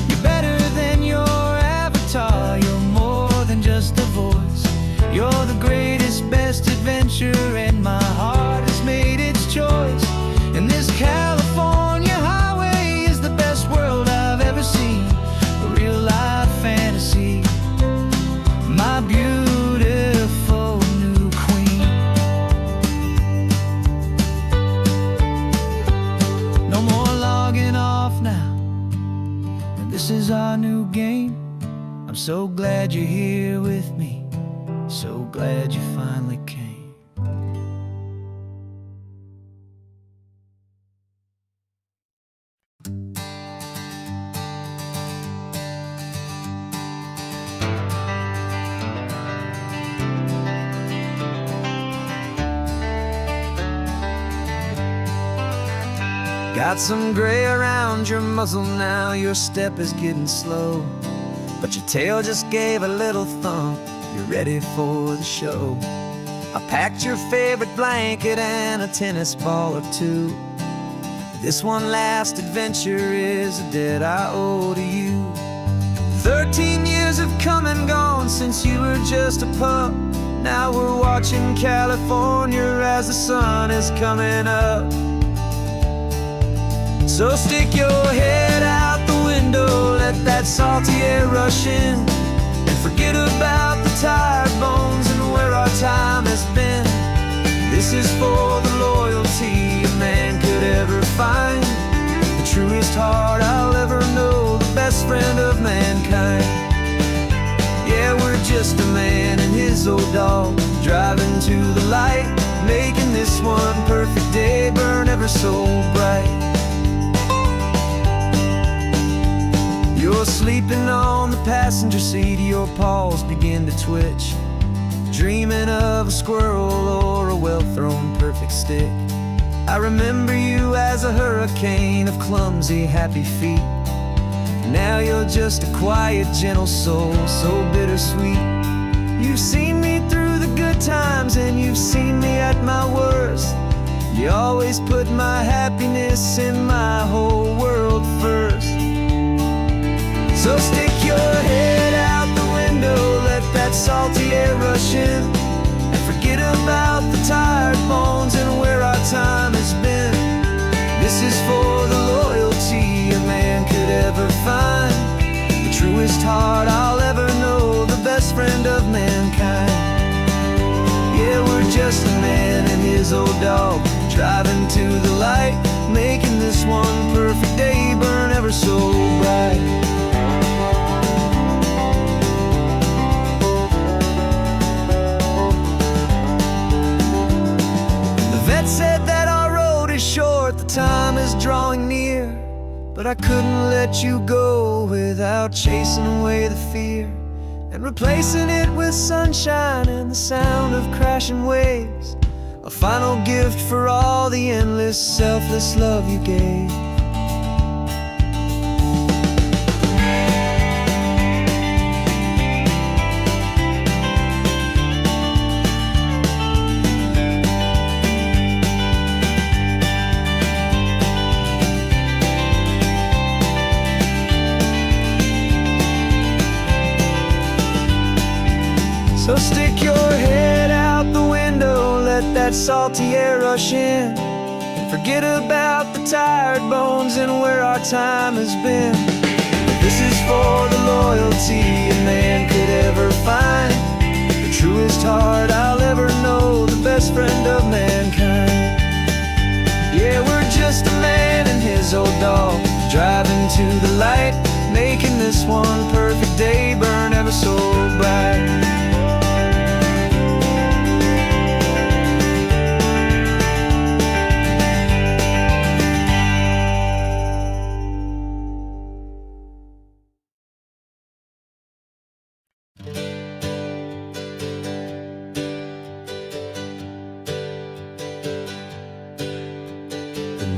You're better than your avatar, you're more than just a voice. You're the greatest, best adventure, and my heart has made its choice. And this California highway is the best world I've ever seen. A real life fantasy, my beautiful new queen. No more logging off now, and this is our new game. I'm so glad you're here with me, so glad you finally came. Got some gray around your muzzle now, your step is getting slow, but your tail just gave a little thump, you're ready for the show. I packed your favorite blanket and a tennis ball or two. This one last adventure is a debt I owe to you. 13 years have come and gone since you were just a pup. Now we're watching California as the sun is coming up. So stick your head out the window, let that salty air rush in, and forget about the tired bones and where our time has been. This is for the loyalty a man could ever find, the truest heart I'll ever know, the best friend of mankind. Yeah, we're just a man and his old dog, driving to the light, making this one perfect day burn ever so bright. You're sleeping on the passenger seat, your paws begin to twitch, dreaming of a squirrel or a well-thrown perfect stick. I remember you as a hurricane of clumsy, happy feet. Now you're just a quiet, gentle soul, so bittersweet. You've seen me through the good times and you've seen me at my worst. You always put my happiness in my whole world first. So stick your head out the window, let that salty air rush in, and forget about the tired bones and where our time has been. This is for the loyalty a man could ever find, the truest heart I'll ever know, the best friend of mankind. Yeah, we're his old dog, driving to the light, making this one perfect day burn ever so bright. The vet said that our road is short, the time is drawing near, but I couldn't let you go without chasing away the fear and replacing it with sunshine and the sound of crashing waves. A final gift for all the endless, selfless love you gave. So stick your head out the window, let that salty air rush in, and forget about the tired bones and where our time has been. This is for the loyalty a man could ever find, the truest heart I'll ever know, the best friend of mankind. Yeah, we're just a man and his old dog, driving to the light, making this one perfect day burn ever so bright.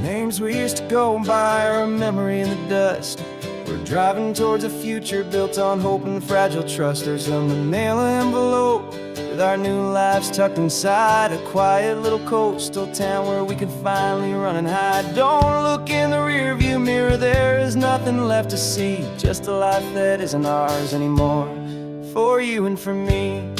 Names we used to go by are a memory in the dust. We're driving towards a future built on hope and fragile trust. There's a manila envelope with our new lives tucked inside, a quiet little coastal town where we can finally run and hide. Don't look in the rearview mirror, there is nothing left to see, just a life that isn't ours anymore, for you and for me.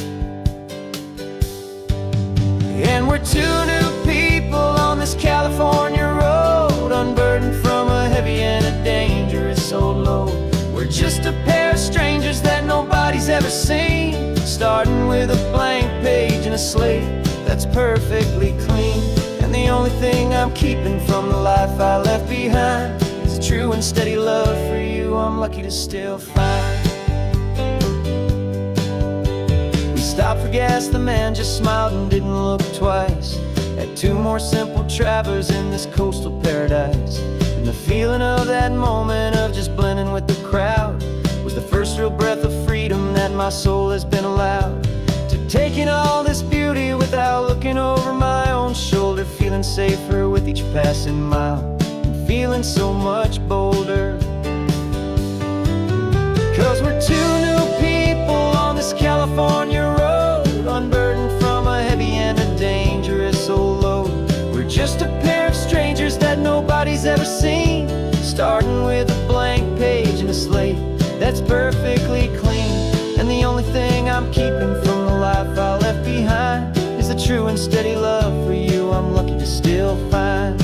And we're two new people on this California road, unburdened from a heavy and a dangerous old load. We're just a pair of strangers that nobody's ever seen, starting with a blank page and a slate that's perfectly clean. And the only thing I'm keeping from the life I left behind is a true and steady love for you I'm lucky to still find. We stopped for gas, the man just smiled and didn't look twice. Had two more simple travelers in this coastal paradise, and the feeling of that moment of just blending with the crowd was the first real breath of freedom that my soul has been allowed to take in all this beauty without looking over my own shoulder, feeling safer with each passing mile and feeling so much bolder. Cause we're two new people on this California road, unburdened from a heavy and a dangerous old load. We're just a pair of strangers that nobody's ever seen, starting with a blank page and a slate that's perfectly clean. And the only thing I'm keeping from the life I left behind is the true and steady love for you I'm lucky to still find.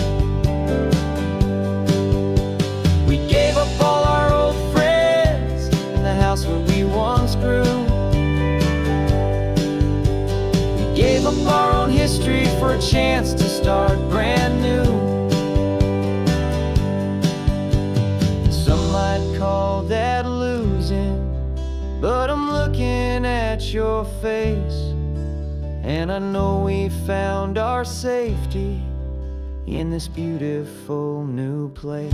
We gave up all our old friends in the house where we once grew. We gave up our own history for a chance to start brand new. Some might call that losing, but I'm looking at your face, and I know we found our safety in this beautiful new place.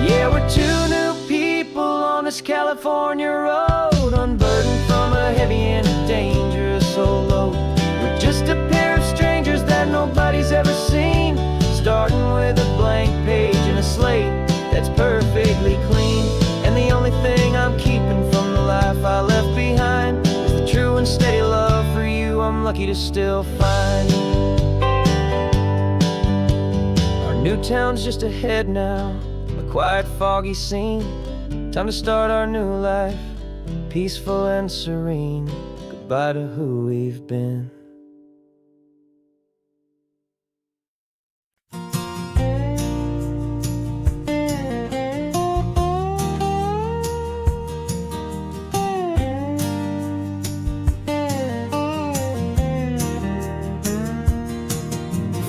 Yeah, we're two new people on this California road, unburdened from a heavy and a dangerous old load. We're just a pair of strangers that nobody's ever seen, starting with a blank page and a slate that's perfectly clean. And the only thing I'm keeping from the life I left behind is the true and steady love for you I'm lucky to still find. Our new town's just ahead now, a quiet, foggy scene. Time to start our new life, peaceful and serene. goodbye to who we've been.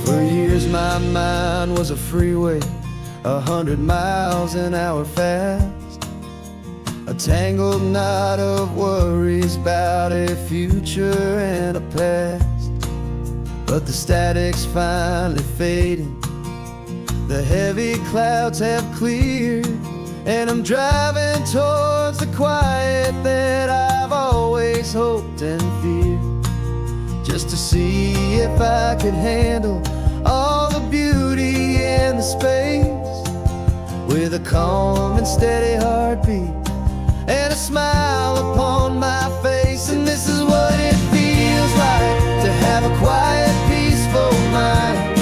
For years my mind was a freeway, 100 miles an hour fast, a tangled knot of worries about a future and a past. But the static's finally fading, the heavy clouds have cleared, and I'm driving towards the quiet that I've always hoped and feared, just to see if I could handle all the beauty and the space, with a calm and steady heartbeat and a smile upon my face. And this is what it feels like to have a quiet, peaceful mind.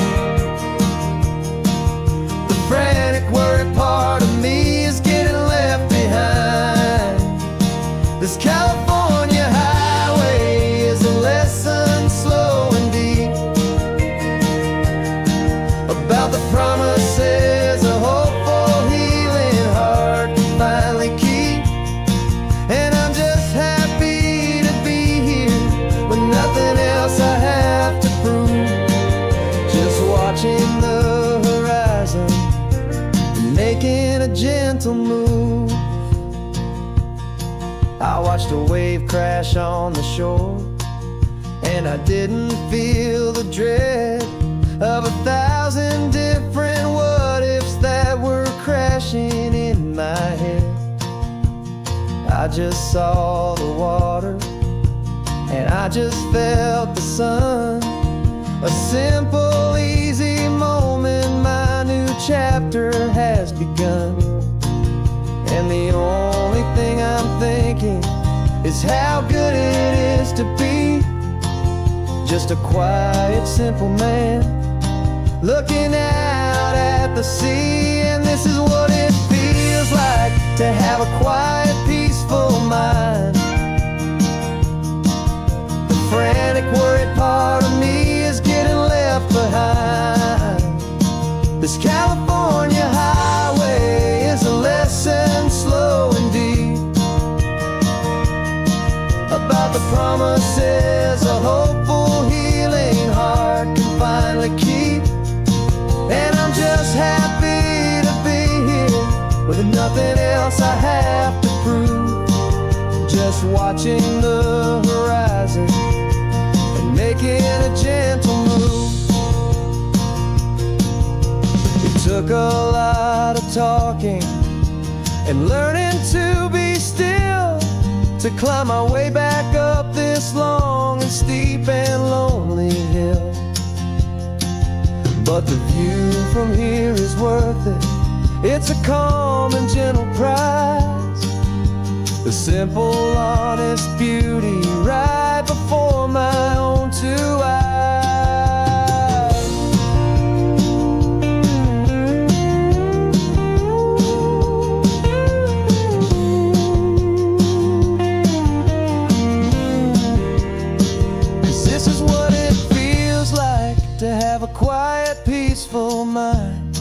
The frantic, worried part of me is getting left behind. This California highway is a lesson slow and deep about the promises a hopeful, healing heart can finally keep. And I'm just happy to be here with nothing else I have to prove, just watching the horizon and making a gentle move. I watched a wave crash on the shore, and I didn't feel the dread of 1,000 different what-ifs that were crashing in my head. I just saw the water, and I just felt the sun. A simple, easy moment, my new chapter has begun. And the only thing I'm thinking is how good it is to be just a quiet, simple man looking out at the sea. And this is what it feels like to have a quiet, peaceful mind. The frantic, worried part of me is getting left behind. This California highway is a lesson slow and deep about the promises a hopeful, healing heart can finally keep. And I'm just happy to be here with nothing else I have to prove, just watching the horizon and making a gentle move. It took a lot of talking and learning to be still to climb my way back up this long and steep and lonely hill. But the view from here is worth it. It's a calm and gentle prize, the simple, honest beauty right before my own two eyes. This is what it feels like to have a quiet, peaceful mind.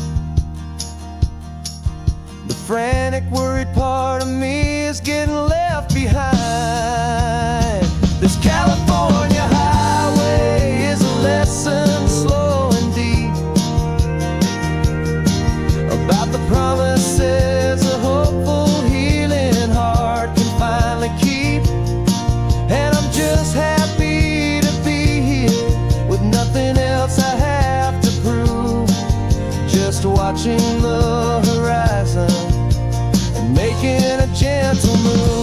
The frantic, worried part of me is getting left behind. This California highway is a lesson slow and deep about the promises a hopeful, healing heart can finally keep. And I'm just happy to be here with nothing else I have to prove, just watching the horizon and making a gentle move.